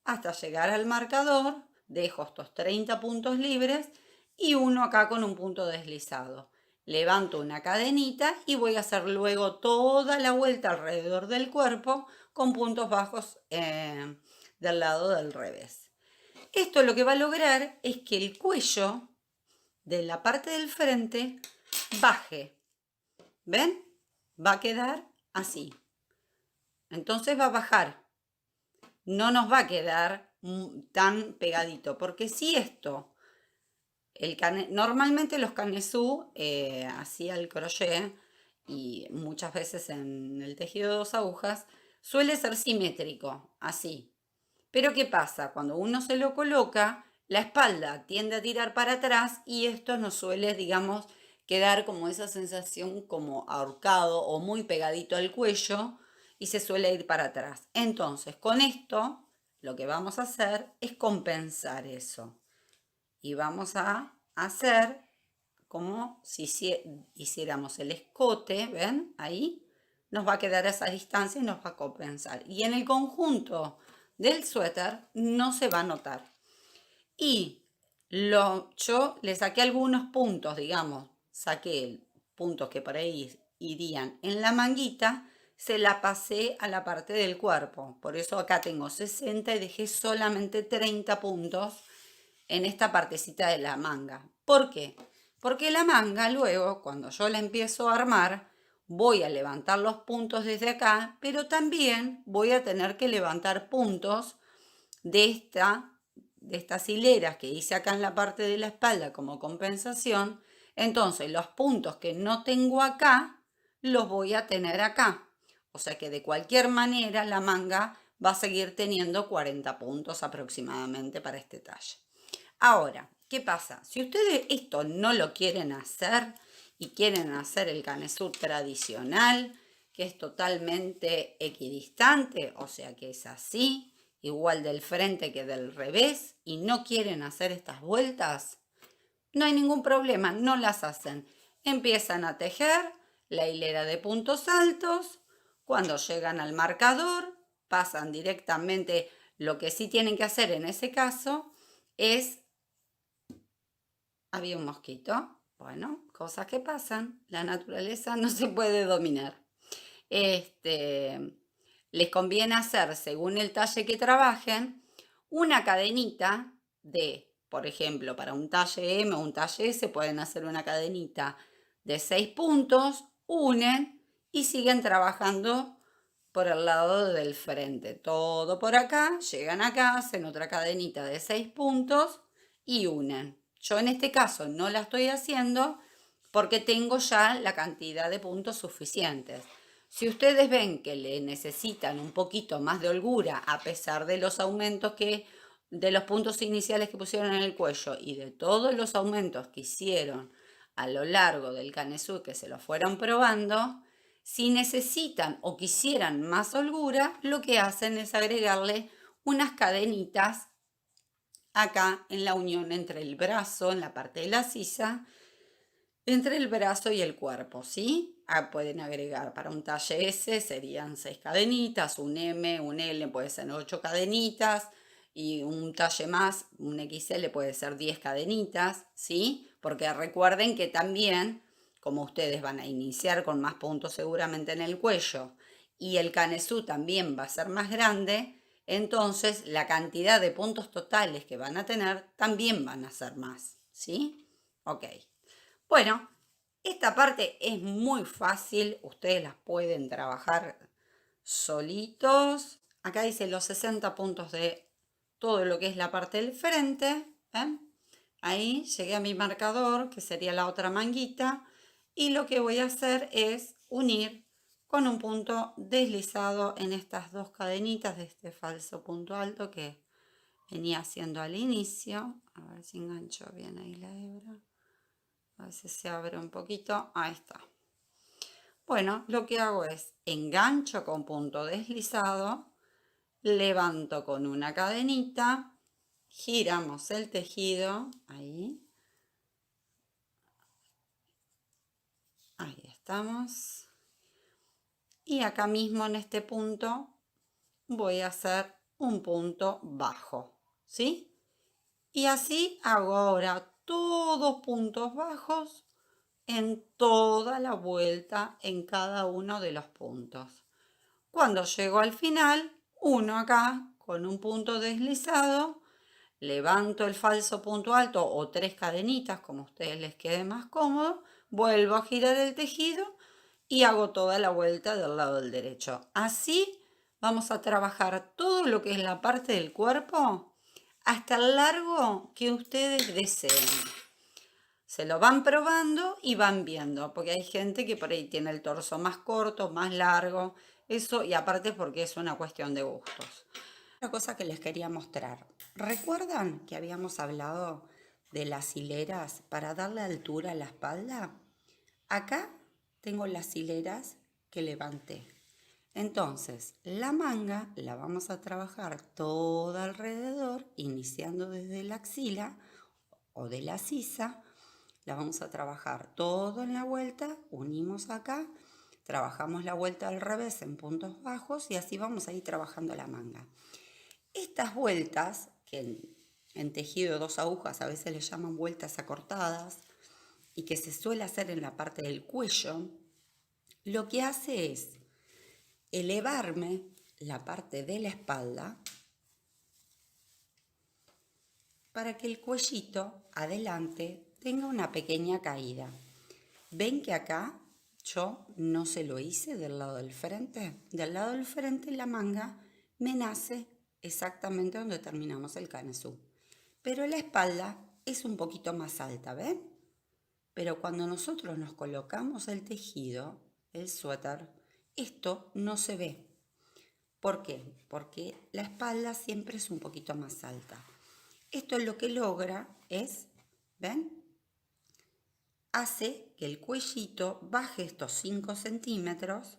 hasta llegar al marcador. Dejo estos 30 puntos libres y uno acá con un punto deslizado. Levanto una cadenita y voy a hacer luego toda la vuelta alrededor del cuerpo con puntos bajos del lado del revés. Esto lo que va a lograr es que el cuello de la parte del frente baje. ¿Ven? Va a quedar así. Entonces va a bajar. No nos va a quedar tan pegadito, porque si esto, normalmente los canesú, así al crochet y muchas veces en el tejido de 2 agujas, suele ser simétrico, así. Pero ¿qué pasa? Cuando uno se lo coloca, la espalda tiende a tirar para atrás y esto nos suele, digamos, quedar como esa sensación como ahorcado o muy pegadito al cuello y se suele ir para atrás. Entonces, con esto, lo que vamos a hacer es compensar eso. Y vamos a hacer como si hiciéramos el escote, ¿ven? Ahí nos va a quedar a esa distancia y nos va a compensar. Y en el conjunto del suéter no se va a notar. Y yo le saqué algunos puntos, digamos, saqué puntos que por ahí irían en la manguita se la pasé a la parte del cuerpo. Por eso acá tengo 60 y dejé solamente 30 puntos en esta partecita de la manga. ¿Por qué? Porque la manga luego, cuando yo la empiezo a armar, voy a levantar los puntos desde acá, pero también voy a tener que levantar puntos de estas hileras que hice acá en la parte de la espalda como compensación. Entonces los puntos que no tengo acá, los voy a tener acá. O sea que de cualquier manera la manga va a seguir teniendo 40 puntos aproximadamente para este talle. Ahora, ¿qué pasa? Si ustedes esto no lo quieren hacer y quieren hacer el canesú tradicional, que es totalmente equidistante, o sea que es así, igual del frente que del revés, y no quieren hacer estas vueltas, no hay ningún problema, no las hacen. Empiezan a tejer la hilera de puntos altos, cuando llegan al marcador, pasan directamente. Lo que sí tienen que hacer en ese caso es... Había un mosquito. Bueno, cosas que pasan. La naturaleza no se puede dominar. Les conviene hacer, según el talle que trabajen, una cadenita de, por ejemplo, para un talle M o un talle S pueden hacer una cadenita de 6 puntos, unen y siguen trabajando por el lado del frente. Todo por acá, llegan acá, hacen otra cadenita de 6 puntos y unen. Yo en este caso no la estoy haciendo porque tengo ya la cantidad de puntos suficientes. Si ustedes ven que le necesitan un poquito más de holgura, a pesar de los aumentos de los puntos iniciales que pusieron en el cuello y de todos los aumentos que hicieron a lo largo del canesú que se lo fueron probando, si necesitan o quisieran más holgura, lo que hacen es agregarle unas cadenitas acá en la unión entre el brazo, en la parte de la sisa, entre el brazo y el cuerpo, ¿sí? Pueden agregar para un talle S serían 6 cadenitas, un M, un L puede ser 8 cadenitas y un talle más, un XL puede ser 10 cadenitas, ¿sí? Porque recuerden que también, como ustedes van a iniciar con más puntos seguramente en el cuello y el canesú también va a ser más grande, entonces la cantidad de puntos totales que van a tener también van a ser más, ¿sí? Ok. Bueno, esta parte es muy fácil, ustedes las pueden trabajar solitos. Acá dice los 60 puntos de todo lo que es la parte del frente. Ahí llegué a mi marcador, que sería la otra manguita, y lo que voy a hacer es unir con un punto deslizado en estas dos cadenitas de este falso punto alto que venía haciendo al inicio. A ver si engancho bien ahí la hebra. A veces se abre un poquito. Ahí está. Bueno, lo que hago es engancho con punto deslizado, levanto con una cadenita, giramos el tejido, ahí estamos. Y acá mismo en este punto voy a hacer un punto bajo, ¿sí? Y así hago ahora todos puntos bajos en toda la vuelta en cada uno de los puntos. Cuando llego al final, uno acá con un punto deslizado, levanto el falso punto alto o 3 cadenitas, como a ustedes les quede más cómodo, vuelvo a girar el tejido y hago toda la vuelta del lado del derecho. Así vamos a trabajar todo lo que es la parte del cuerpo hasta el largo que ustedes deseen. Se lo van probando y van viendo, porque hay gente que por ahí tiene el torso más corto, más largo, eso, y aparte porque es una cuestión de gustos. Otra cosa que les quería mostrar. ¿Recuerdan que habíamos hablado de las hileras para darle altura a la espalda? Acá tengo las hileras que levanté. Entonces, la manga la vamos a trabajar todo alrededor, iniciando desde la axila o de la sisa. La vamos a trabajar todo en la vuelta, unimos acá, trabajamos la vuelta al revés en puntos bajos y así vamos a ir trabajando la manga. Estas vueltas, que en tejido de 2 agujas a veces les llaman vueltas acortadas y que se suele hacer en la parte del cuello, lo que hace es elevarme la parte de la espalda para que el cuellito adelante tenga una pequeña caída. ¿Ven que acá yo no se lo hice del lado del frente? Del lado del frente la manga me nace exactamente donde terminamos el canesú. Pero la espalda es un poquito más alta, ¿ven? Pero cuando nosotros nos colocamos el tejido, el suéter, esto no se ve. ¿Por qué? Porque la espalda siempre es un poquito más alta. Esto lo que logra es, ¿ven? Hace que el cuellito baje estos 5 centímetros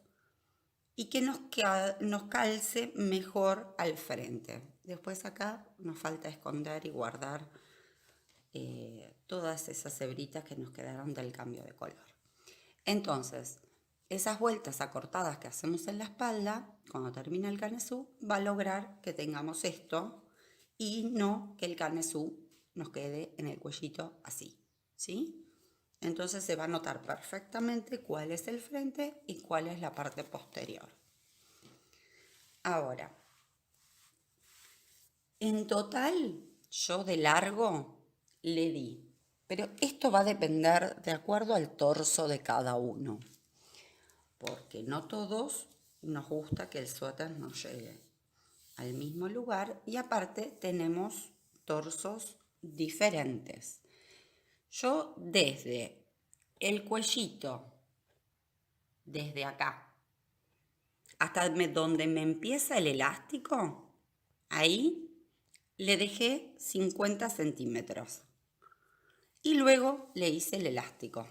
y que nos calce mejor al frente. Después acá nos falta esconder y guardar todas esas hebritas que nos quedaron del cambio de color. Entonces, esas vueltas acortadas que hacemos en la espalda, cuando termina el canesú, va a lograr que tengamos esto y no que el canesú nos quede en el cuellito así, ¿sí? Entonces se va a notar perfectamente cuál es el frente y cuál es la parte posterior. Ahora, en total, yo de largo le di, pero esto va a depender de acuerdo al torso de cada uno, porque no todos nos gusta que el suéter nos llegue al mismo lugar y aparte tenemos torsos diferentes. Yo desde el cuellito, desde acá, hasta donde me empieza el elástico, ahí le dejé 50 centímetros. Y luego le hice el elástico,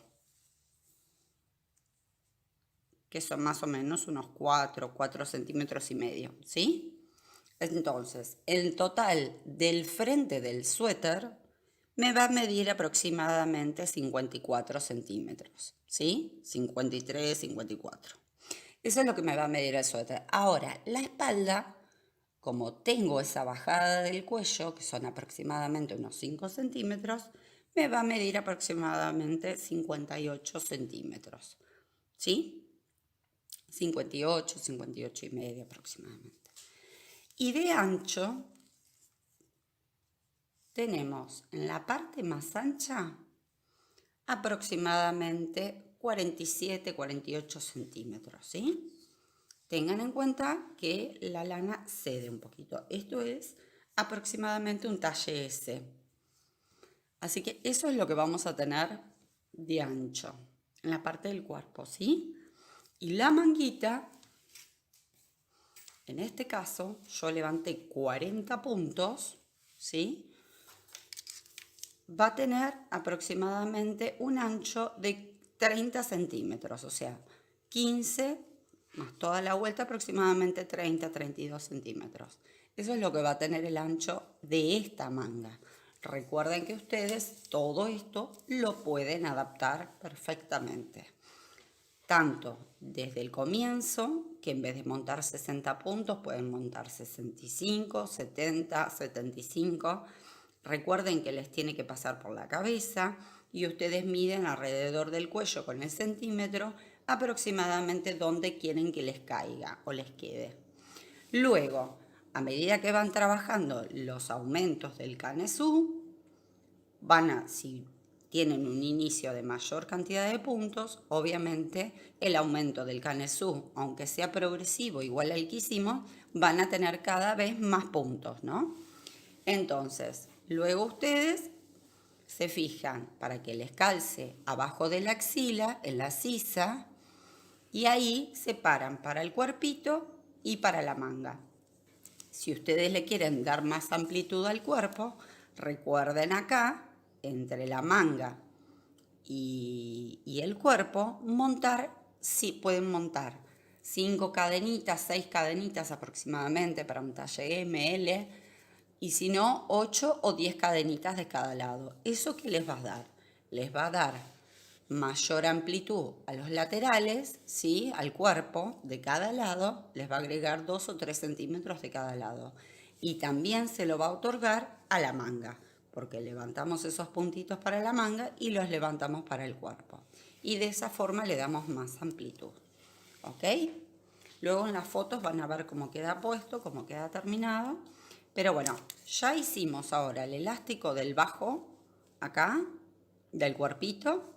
que son más o menos unos 4 centímetros y medio, ¿sí? Entonces, el total del frente del suéter me va a medir aproximadamente 54 centímetros, ¿sí? 53, 54. Eso es lo que me va a medir el suéter. Ahora, la espalda, como tengo esa bajada del cuello, que son aproximadamente unos 5 centímetros, me va a medir aproximadamente 58 centímetros, ¿sí? 58, 58 y medio aproximadamente. Y de ancho tenemos en la parte más ancha aproximadamente 47, 48 centímetros, ¿sí? Tengan en cuenta que la lana cede un poquito. Esto es aproximadamente un talle S. Así que eso es lo que vamos a tener de ancho en la parte del cuerpo, ¿sí? Y la manguita, en este caso, yo levanté 40 puntos, ¿sí? Va a tener aproximadamente un ancho de 30 centímetros, o sea, 15 más toda la vuelta, aproximadamente 30, 32 centímetros. Eso es lo que va a tener el ancho de esta manga. Recuerden que ustedes todo esto lo pueden adaptar perfectamente. Tanto desde el comienzo, que en vez de montar 60 puntos, pueden montar 65, 70, 75. Recuerden que les tiene que pasar por la cabeza y ustedes miden alrededor del cuello con el centímetro aproximadamente donde quieren que les caiga o les quede. Luego, a medida que van trabajando los aumentos del canesú, si tienen un inicio de mayor cantidad de puntos, obviamente el aumento del canesú, aunque sea progresivo igual al que hicimos, van a tener cada vez más puntos, ¿no? Entonces, luego ustedes se fijan para que les calce abajo de la axila, en la sisa, y ahí se paran para el cuerpito y para la manga. Si ustedes le quieren dar más amplitud al cuerpo, recuerden acá, entre la manga y el cuerpo, pueden montar 5 cadenitas, 6 cadenitas aproximadamente para un talle M, L, y si no, 8 o 10 cadenitas de cada lado. ¿Eso qué les va a dar? Les va a dar mayor amplitud a los laterales, ¿sí? Al cuerpo de cada lado, les va a agregar 2 o 3 centímetros de cada lado. Y también se lo va a otorgar a la manga, porque levantamos esos puntitos para la manga y los levantamos para el cuerpo. Y de esa forma le damos más amplitud. ¿Ok? Luego en las fotos van a ver cómo queda puesto, cómo queda terminado. Pero bueno, ya hicimos ahora el elástico del bajo, acá, del cuerpito,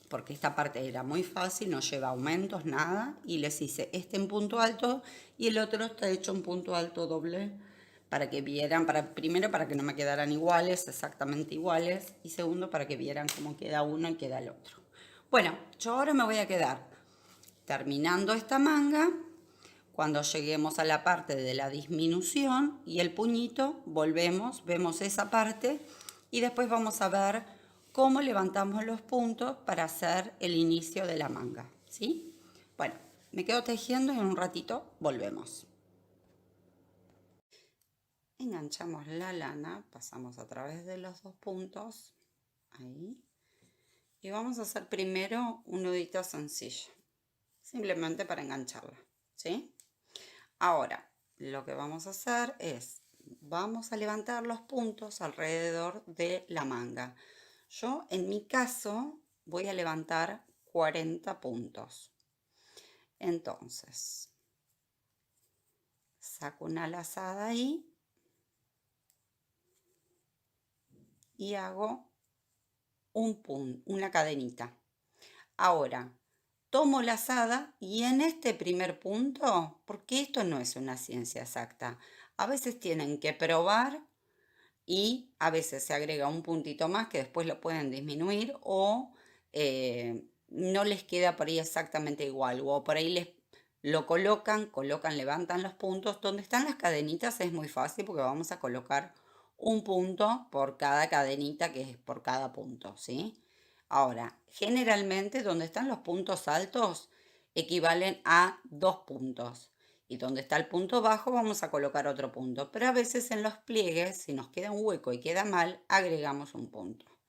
porque esta parte era muy fácil, no lleva aumentos, nada. Y les hice este en punto alto y el otro está hecho en punto alto doble, para que vieran, primero para que no me quedaran iguales, exactamente iguales, y segundo para que vieran cómo queda uno y queda el otro. Bueno, yo ahora me voy a quedar terminando esta manga. Cuando lleguemos a la parte de la disminución y el puñito, volvemos, vemos esa parte y después vamos a ver cómo levantamos los puntos para hacer el inicio de la manga, ¿sí? Bueno, me quedo tejiendo y en un ratito volvemos. Enganchamos la lana, pasamos a través de los dos puntos, ahí, y vamos a hacer primero un nudito sencillo, simplemente para engancharla, ¿sí? Ahora, lo que vamos a hacer es, vamos a levantar los puntos alrededor de la manga. Yo, en mi caso, voy a levantar 40 puntos. Entonces, saco una lazada ahí y hago una cadenita. Ahora, tomo lazada y en este primer punto, porque esto no es una ciencia exacta, a veces tienen que probar y a veces se agrega un puntito más que después lo pueden disminuir o no les queda por ahí exactamente igual o por ahí lo colocan, levantan los puntos. Donde están las cadenitas es muy fácil porque vamos a colocar un punto por cada cadenita que es por cada punto, ¿sí? Ahora, generalmente donde están los puntos altos equivalen a 2 puntos. Y donde está el punto bajo vamos a colocar otro punto. Pero a veces en los pliegues, si nos queda un hueco y queda mal, agregamos un punto.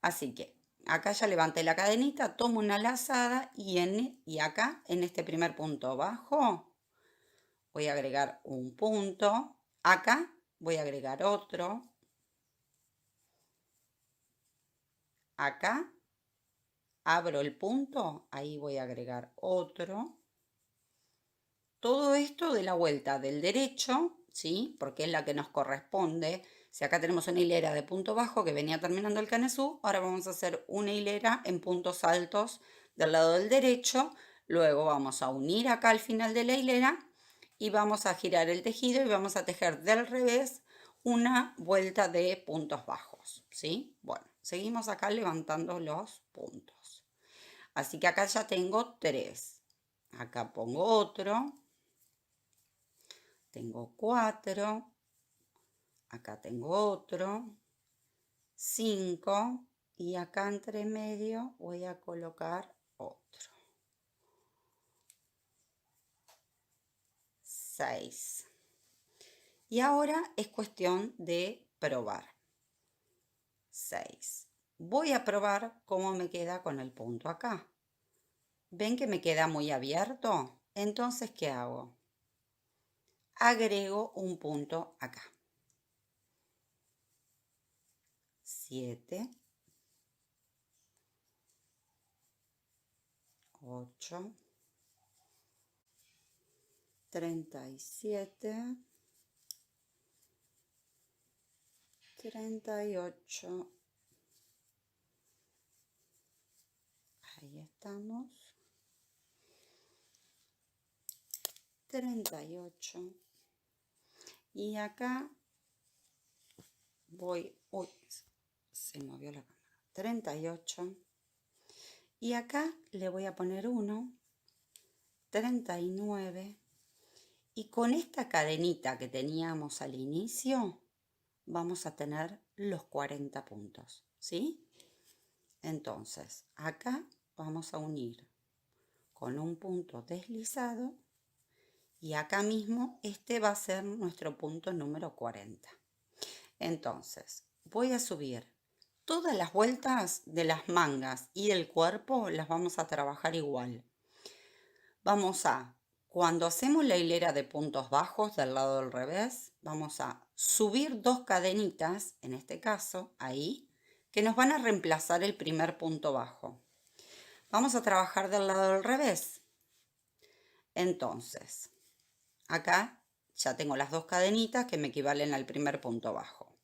Así que acá ya levanté la cadenita, tomo una lazada y acá en este primer punto bajo voy a agregar un punto. Acá voy a agregar otro. Acá abro el punto, ahí voy a agregar otro. Todo esto de la vuelta del derecho, ¿sí? Porque es la que nos corresponde. Si acá tenemos una hilera de punto bajo que venía terminando el canesú, ahora vamos a hacer una hilera en puntos altos del lado del derecho. Luego vamos a unir acá al final de la hilera y vamos a girar el tejido y vamos a tejer del revés una vuelta de puntos bajos, ¿sí? Bueno, seguimos acá levantando los puntos. Así que acá ya tengo 3. Acá pongo otro. Tengo 4, acá tengo otro, 5 y acá entre medio voy a colocar otro. 6. Y ahora es cuestión de probar. 6. Voy a probar cómo me queda con el punto acá. ¿Ven que me queda muy abierto? Entonces, ¿qué hago? Agrego un punto acá. 7, 8, 37, 38. Ahí estamos. 38. Y acá voy, uy, se movió la cámara. 38. Y acá le voy a poner 1, 39. Y con esta cadenita que teníamos al inicio, vamos a tener los 40 puntos, ¿sí? Entonces, acá vamos a unir con un punto deslizado y acá mismo este va a ser nuestro punto número 40. Entonces, voy a subir todas las vueltas de las mangas y del cuerpo, las vamos a trabajar igual. Cuando hacemos la hilera de puntos bajos del lado del revés, vamos a subir 2 cadenitas, en este caso, ahí, que nos van a reemplazar el primer punto bajo. Vamos a trabajar del lado del revés. Entonces, acá ya tengo las dos cadenitas que me equivalen al primer punto bajo.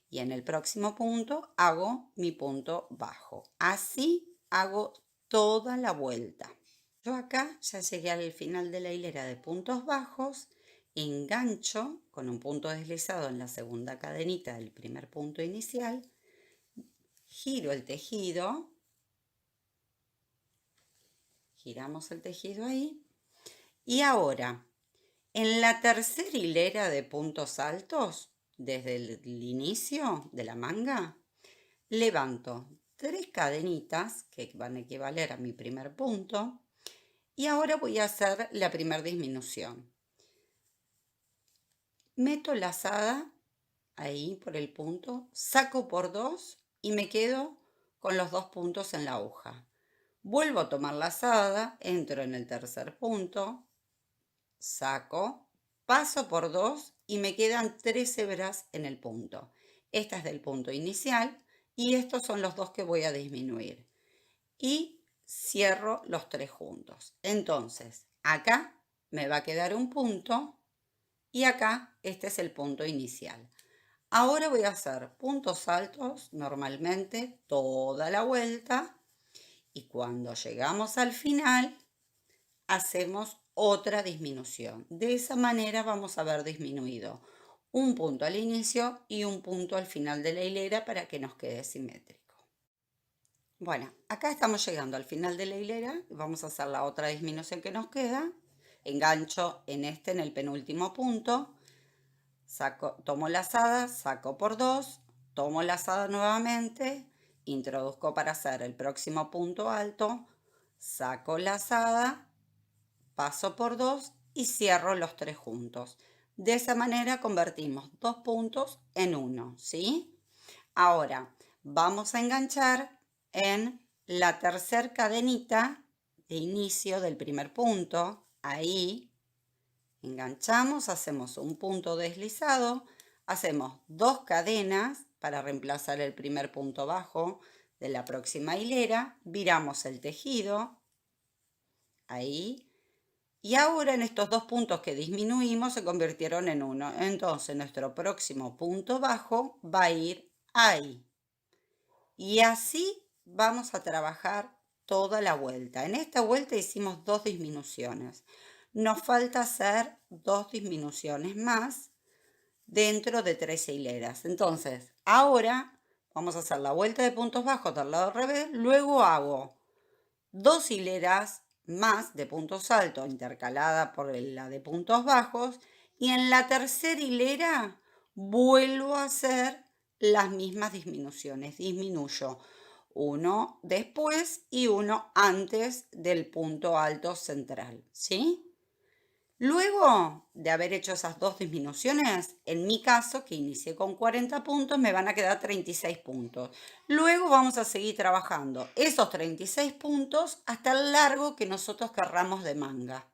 Y en el próximo punto hago mi punto bajo. Así hago toda la vuelta. Yo acá ya llegué al final de la hilera de puntos bajos, engancho con un punto deslizado en la segunda cadenita del primer punto inicial, giro el tejido, giramos el tejido ahí, y ahora en la tercera hilera de puntos altos, desde el inicio de la manga, levanto 3 cadenitas que van a equivaler a mi primer punto y ahora voy a hacer la primera disminución. Meto lazada ahí por el punto, saco por 2 y me quedo con los 2 puntos en la aguja. Vuelvo a tomar lazada, entro en el tercer punto, saco, paso por 2 y me quedan 3 hebras en el punto. Esta es del punto inicial y estos son los 2 que voy a disminuir. Y cierro los 3 juntos. Entonces, acá me va a quedar un punto y acá este es el punto inicial. Ahora voy a hacer puntos altos normalmente toda la vuelta y cuando llegamos al final hacemos otra disminución. De esa manera vamos a haber disminuido un punto al inicio y un punto al final de la hilera para que nos quede simétrico. Bueno, acá estamos llegando al final de la hilera y vamos a hacer la otra disminución que nos queda. Engancho en el penúltimo punto, tomo lazada, saco por 2, tomo lazada nuevamente, introduzco para hacer el próximo punto alto, saco lazada, paso por 2 y cierro los 3 juntos. De esa manera convertimos 2 puntos en 1, ¿sí? Ahora vamos a enganchar en la tercera cadenita de inicio del primer punto. Ahí enganchamos, hacemos un punto deslizado, hacemos 2 cadenas para reemplazar el primer punto bajo de la próxima hilera, viramos el tejido, ahí, y ahora en estos 2 puntos que disminuimos se convirtieron en 1. Entonces nuestro próximo punto bajo va a ir ahí. Y así vamos a trabajar toda la vuelta. En esta vuelta hicimos 2 disminuciones. Nos falta hacer 2 disminuciones más dentro de 3 hileras. Entonces, ahora vamos a hacer la vuelta de puntos bajos del lado revés. Luego hago 2 hileras más de puntos altos intercalada por la de puntos bajos. Y en la tercera hilera vuelvo a hacer las mismas disminuciones. Disminuyo uno después y uno antes del punto alto central, ¿sí? Luego de haber hecho esas 2 disminuciones, en mi caso, que inicié con 40 puntos, me van a quedar 36 puntos. Luego vamos a seguir trabajando esos 36 puntos hasta el largo que nosotros querramos de manga.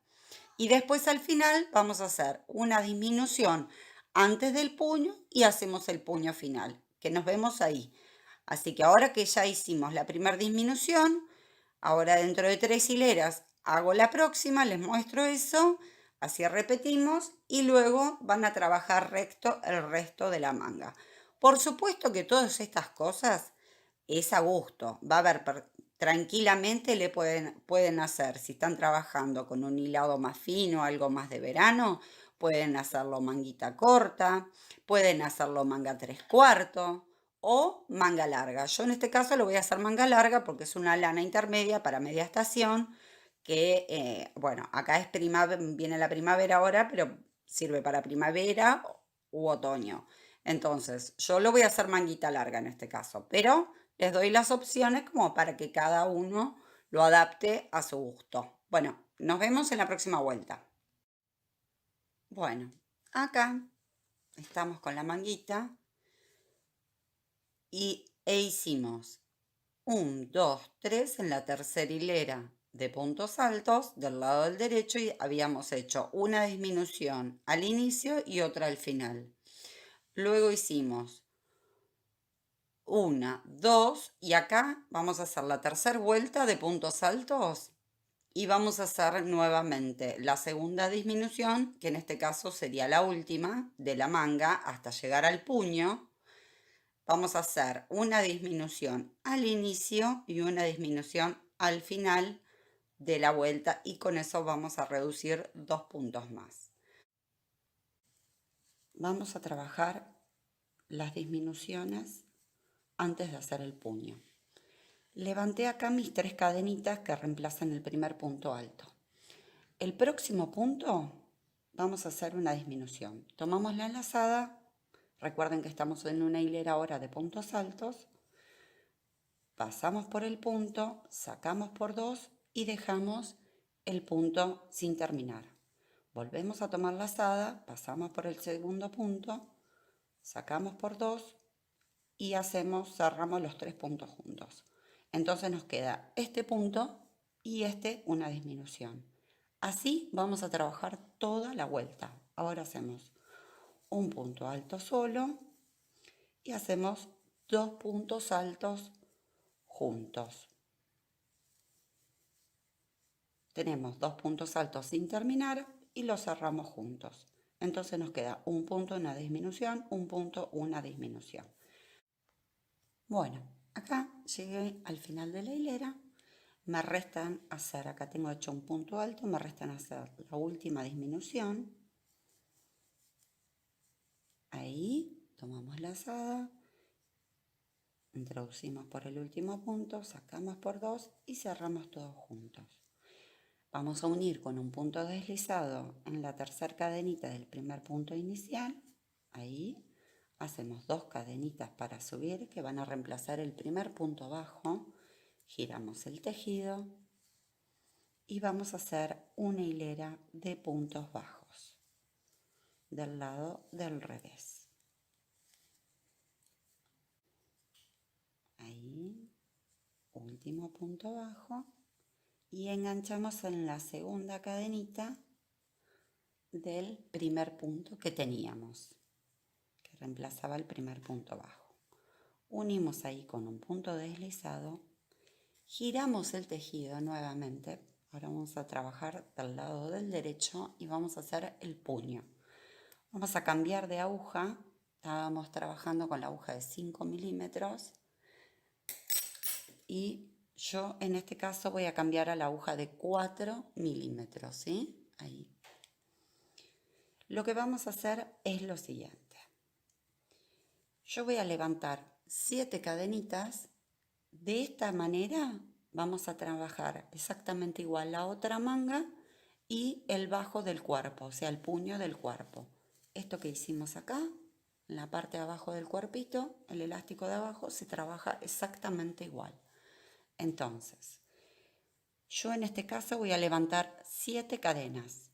Y después al final vamos a hacer una disminución antes del puño y hacemos el puño final, que nos vemos ahí. Así que ahora que ya hicimos la primera disminución, ahora dentro de 3 hileras hago la próxima, les muestro eso, así repetimos y luego van a trabajar recto el resto de la manga. Por supuesto que todas estas cosas es a gusto, va a haber tranquilamente le pueden hacer, si están trabajando con un hilado más fino, algo más de verano, pueden hacerlo manguita corta, pueden hacerlo manga 3/4 o manga larga. Yo en este caso lo voy a hacer manga larga porque es una lana intermedia para media estación que, bueno, acá es viene la primavera ahora, pero sirve para primavera u otoño. Entonces, yo lo voy a hacer manguita larga en este caso, pero les doy las opciones como para que cada uno lo adapte a su gusto. Bueno, nos vemos en la próxima vuelta. Bueno, acá estamos con la manguita e hicimos 1, 2, 3 en la tercera hilera de puntos altos del lado del derecho y habíamos hecho una disminución al inicio y otra al final. Luego hicimos 1, 2 y acá vamos a hacer la tercera vuelta de puntos altos Y vamos a hacer nuevamente la segunda disminución, que en este caso sería la última de la manga hasta llegar al puño. Vamos a hacer una disminución al inicio y una disminución al final de la vuelta y con eso vamos a reducir 2 puntos más. Vamos a trabajar las disminuciones antes de hacer el puño. Levanté acá mis 3 cadenitas que reemplazan el primer punto alto. El próximo punto vamos a hacer una disminución. Tomamos la lazada, recuerden que estamos en una hilera ahora de puntos altos, pasamos por el punto, sacamos por 2 y dejamos el punto sin terminar. Volvemos a tomar lazada, pasamos por el segundo punto, sacamos por 2 y cerramos los 3 puntos juntos. Entonces nos queda este punto y una disminución. Así vamos a trabajar toda la vuelta. Ahora hacemos un punto alto solo y hacemos 2 puntos altos juntos. Tenemos 2 puntos altos sin terminar y los cerramos juntos. Entonces nos queda un punto, una disminución, un punto, una disminución. Bueno, acá llegué al final de la hilera. Me restan hacer, acá tengo hecho un punto alto, me restan hacer la última disminución. Ahí tomamos la lazada, introducimos por el último punto, sacamos por 2 y cerramos todos juntos. Vamos a unir con un punto deslizado en la tercera cadenita del primer punto inicial. Ahí hacemos 2 cadenitas para subir que van a reemplazar el primer punto bajo. Giramos el tejido y vamos a hacer una hilera de puntos bajos del lado del revés. Ahí, último punto bajo y enganchamos en la segunda cadenita del primer punto que teníamos, que reemplazaba el primer punto bajo. Unimos ahí con un punto deslizado, giramos el tejido nuevamente. Ahora vamos a trabajar del lado del derecho y vamos a hacer el puño. Vamos a cambiar de aguja. Estábamos trabajando con la aguja de 5 milímetros y yo en este caso voy a cambiar a la aguja de 4 milímetros, ¿sí? Ahí. Lo que vamos a hacer es lo siguiente. Yo voy a levantar 7 cadenitas. De esta manera vamos a trabajar exactamente igual la otra manga y el bajo del cuerpo, o sea, el puño del cuerpo. Esto que hicimos acá, en la parte de abajo del cuerpito, el elástico de abajo, se trabaja exactamente igual. Entonces, yo en este caso voy a levantar 7 cadenas.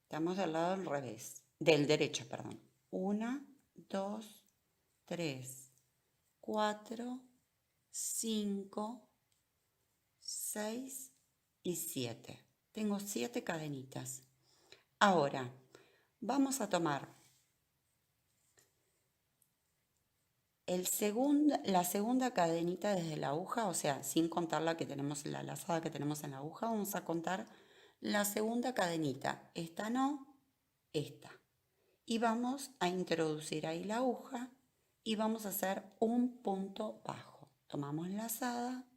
Estamos del lado del revés, del derecho, perdón. 1, 2, 3, 4, 5, 6 y 7. Tengo 7 cadenitas. Ahora, vamos a tomar la segunda cadenita desde la aguja, o sea, sin contar la que tenemos, la lazada que tenemos en la aguja, vamos a contar la segunda cadenita. Esta no, esta. Y vamos a introducir ahí la aguja y vamos a hacer un punto bajo. Tomamos lazada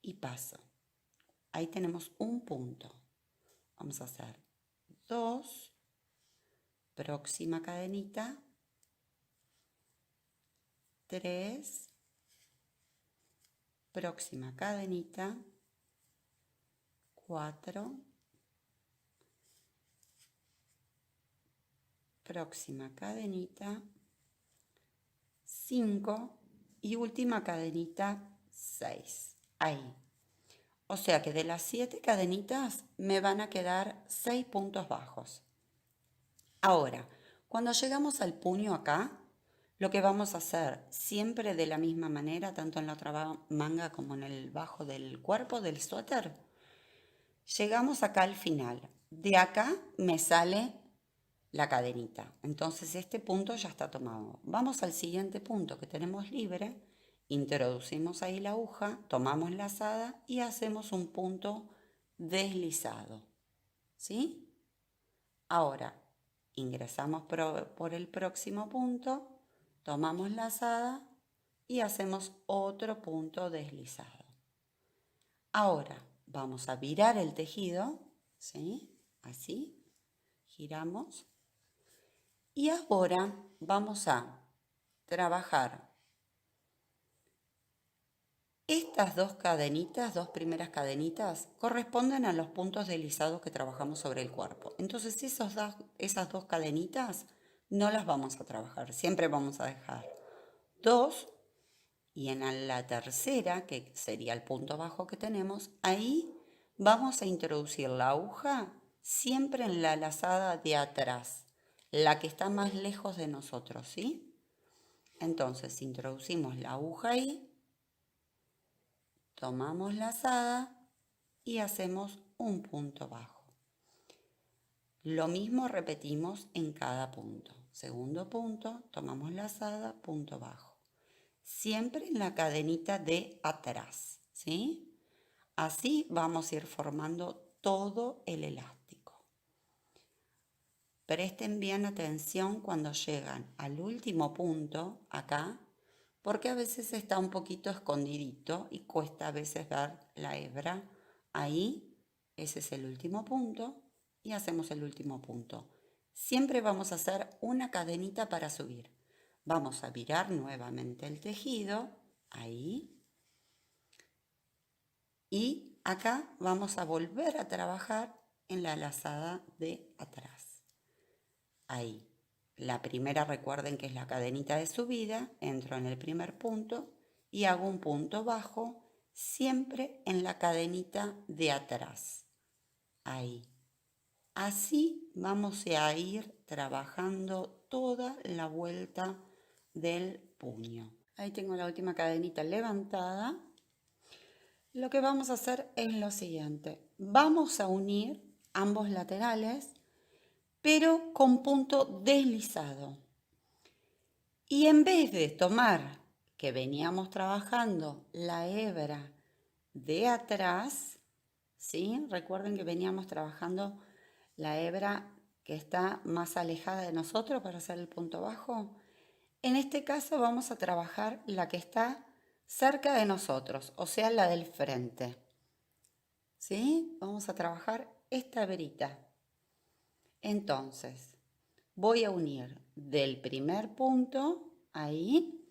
y paso. Ahí tenemos un punto. Vamos a hacer 2, próxima cadenita, 3, próxima cadenita, 4, próxima cadenita, 5 y última cadenita, 6. Ahí. O sea que de las 7 cadenitas me van a quedar 6 puntos bajos. Ahora, cuando llegamos al puño acá, lo que vamos a hacer siempre de la misma manera, tanto en la otra manga como en el bajo del cuerpo del suéter, llegamos acá al final. De acá me sale la cadenita. Entonces este punto ya está tomado. Vamos al siguiente punto que tenemos libre. Introducimos ahí la aguja, tomamos lazada y hacemos un punto deslizado, ¿sí? Ahora ingresamos por el próximo punto, tomamos lazada y hacemos otro punto deslizado. Ahora vamos a virar el tejido, ¿sí? Así, giramos. Y ahora vamos a trabajar estas dos cadenitas, dos primeras cadenitas, corresponden a los puntos deslizados que trabajamos sobre el cuerpo. Entonces esas dos cadenitas no las vamos a trabajar, siempre vamos a dejar dos, y en la tercera, que sería el punto bajo que tenemos, ahí vamos a introducir la aguja siempre en la lazada de atrás, la que está más lejos de nosotros, ¿sí? Entonces introducimos la aguja ahí, tomamos lazada y hacemos un punto bajo. Lo mismo repetimos en cada punto. Segundo punto, tomamos lazada, punto bajo. Siempre en la cadenita de atrás, ¿sí? Así vamos a ir formando todo el elástico. Presten bien atención cuando llegan al último punto, acá, porque a veces está un poquito escondidito y cuesta a veces ver la hebra. Ahí, ese es el último punto y hacemos el último punto. Siempre vamos a hacer una cadenita para subir. Vamos a virar nuevamente el tejido, ahí. Y acá vamos a volver a trabajar en la lazada de atrás. Ahí. La primera, recuerden que es la cadenita de subida, entro en el primer punto y hago un punto bajo, siempre en la cadenita de atrás. Ahí. Así vamos a ir trabajando toda la vuelta del puño. Ahí tengo la última cadenita levantada. Lo que vamos a hacer es lo siguiente. Vamos a unir ambos laterales, pero con punto deslizado. Y en vez de tomar, que veníamos trabajando, la hebra de atrás, ¿sí? Recuerden que veníamos trabajando la hebra que está más alejada de nosotros para hacer el punto bajo. En este caso vamos a trabajar la que está cerca de nosotros, o sea, la del frente. ¿Sí? Vamos a trabajar esta hebrita. Entonces, voy a unir del primer punto, ahí,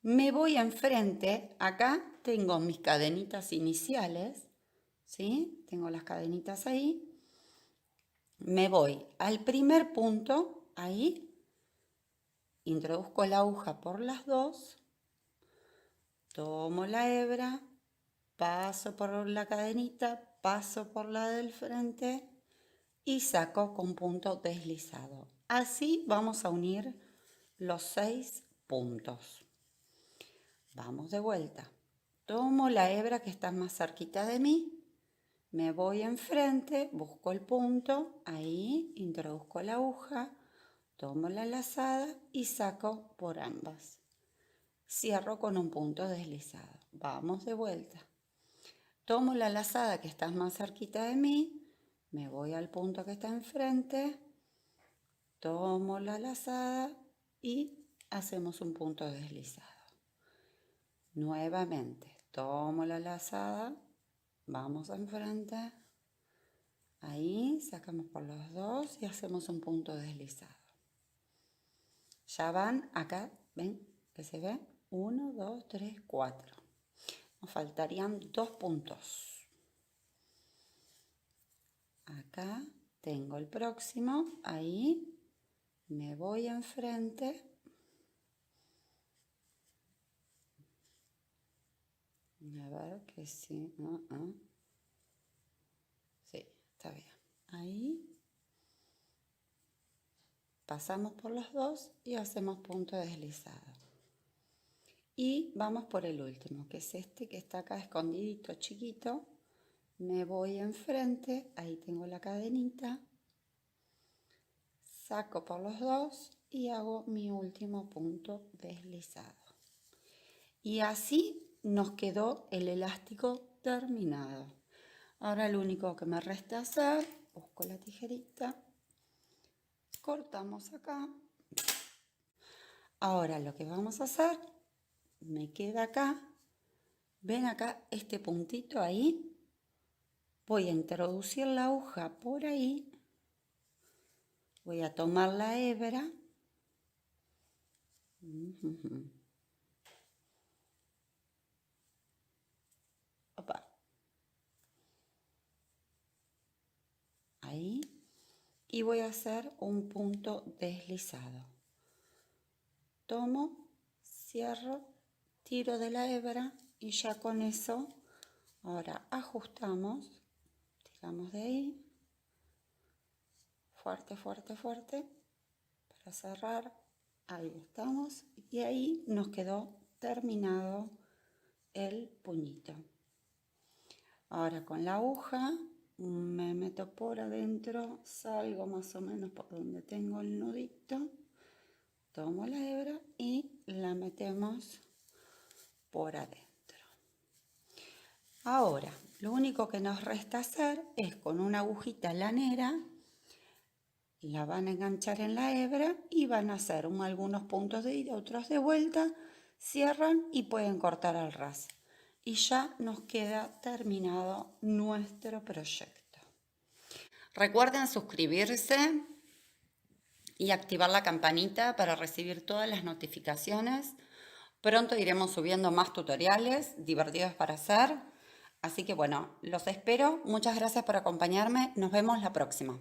me voy enfrente, acá tengo mis cadenitas iniciales, ¿sí? Tengo las cadenitas ahí. Me voy al primer punto, ahí, introduzco la aguja por las dos, tomo la hebra, paso por la cadenita, paso por la del frente y saco con punto deslizado. Así vamos a unir los 6 puntos. Vamos de vuelta. Tomo la hebra que está más cerquita de mí, me voy enfrente, busco el punto, ahí introduzco la aguja, tomo la lazada y saco por ambas. Cierro con un punto deslizado. Vamos de vuelta. Tomo la lazada que está más cerquita de mí, me voy al punto que está enfrente, tomo la lazada y hacemos un punto deslizado. Nuevamente, tomo la lazada, vamos enfrente, ahí sacamos por los dos y hacemos un punto deslizado. Ya van acá, ¿ven que se ve? 1, 2, 3, 4. Nos faltarían 2 puntos. Acá tengo el próximo, ahí me voy enfrente. A ver que sí. Sí, está bien. Ahí pasamos por los dos y hacemos punto deslizado. Y vamos por el último, que es este que está acá escondidito, chiquito. Me voy enfrente, ahí tengo la cadenita. Saco por los dos y hago mi último punto deslizado. Y así nos quedó el elástico terminado. Ahora lo único que me resta hacer, busco la tijerita, cortamos acá. Ahora lo que vamos a hacer, me queda acá, ven acá este puntito ahí, voy a introducir la aguja por ahí, voy a tomar la hebra, opa, ahí, y voy a hacer un punto deslizado. Tomo, cierro, tiro de la hebra y ya con eso, ahora ajustamos, tiramos de ahí, fuerte, fuerte, fuerte, para cerrar, ahí estamos, y ahí nos quedó terminado el puñito. Ahora con la aguja me meto por adentro, salgo más o menos por donde tengo el nudito, tomo la hebra y la metemos por adentro. Ahora, lo único que nos resta hacer es con una agujita lanera, la van a enganchar en la hebra y van a hacer algunos puntos de ida, otros de vuelta, cierran y pueden cortar al ras. Y ya nos queda terminado nuestro proyecto. Recuerden suscribirse y activar la campanita para recibir todas las notificaciones. Pronto iremos subiendo más tutoriales divertidos para hacer. Así que bueno, los espero. Muchas gracias por acompañarme. Nos vemos la próxima.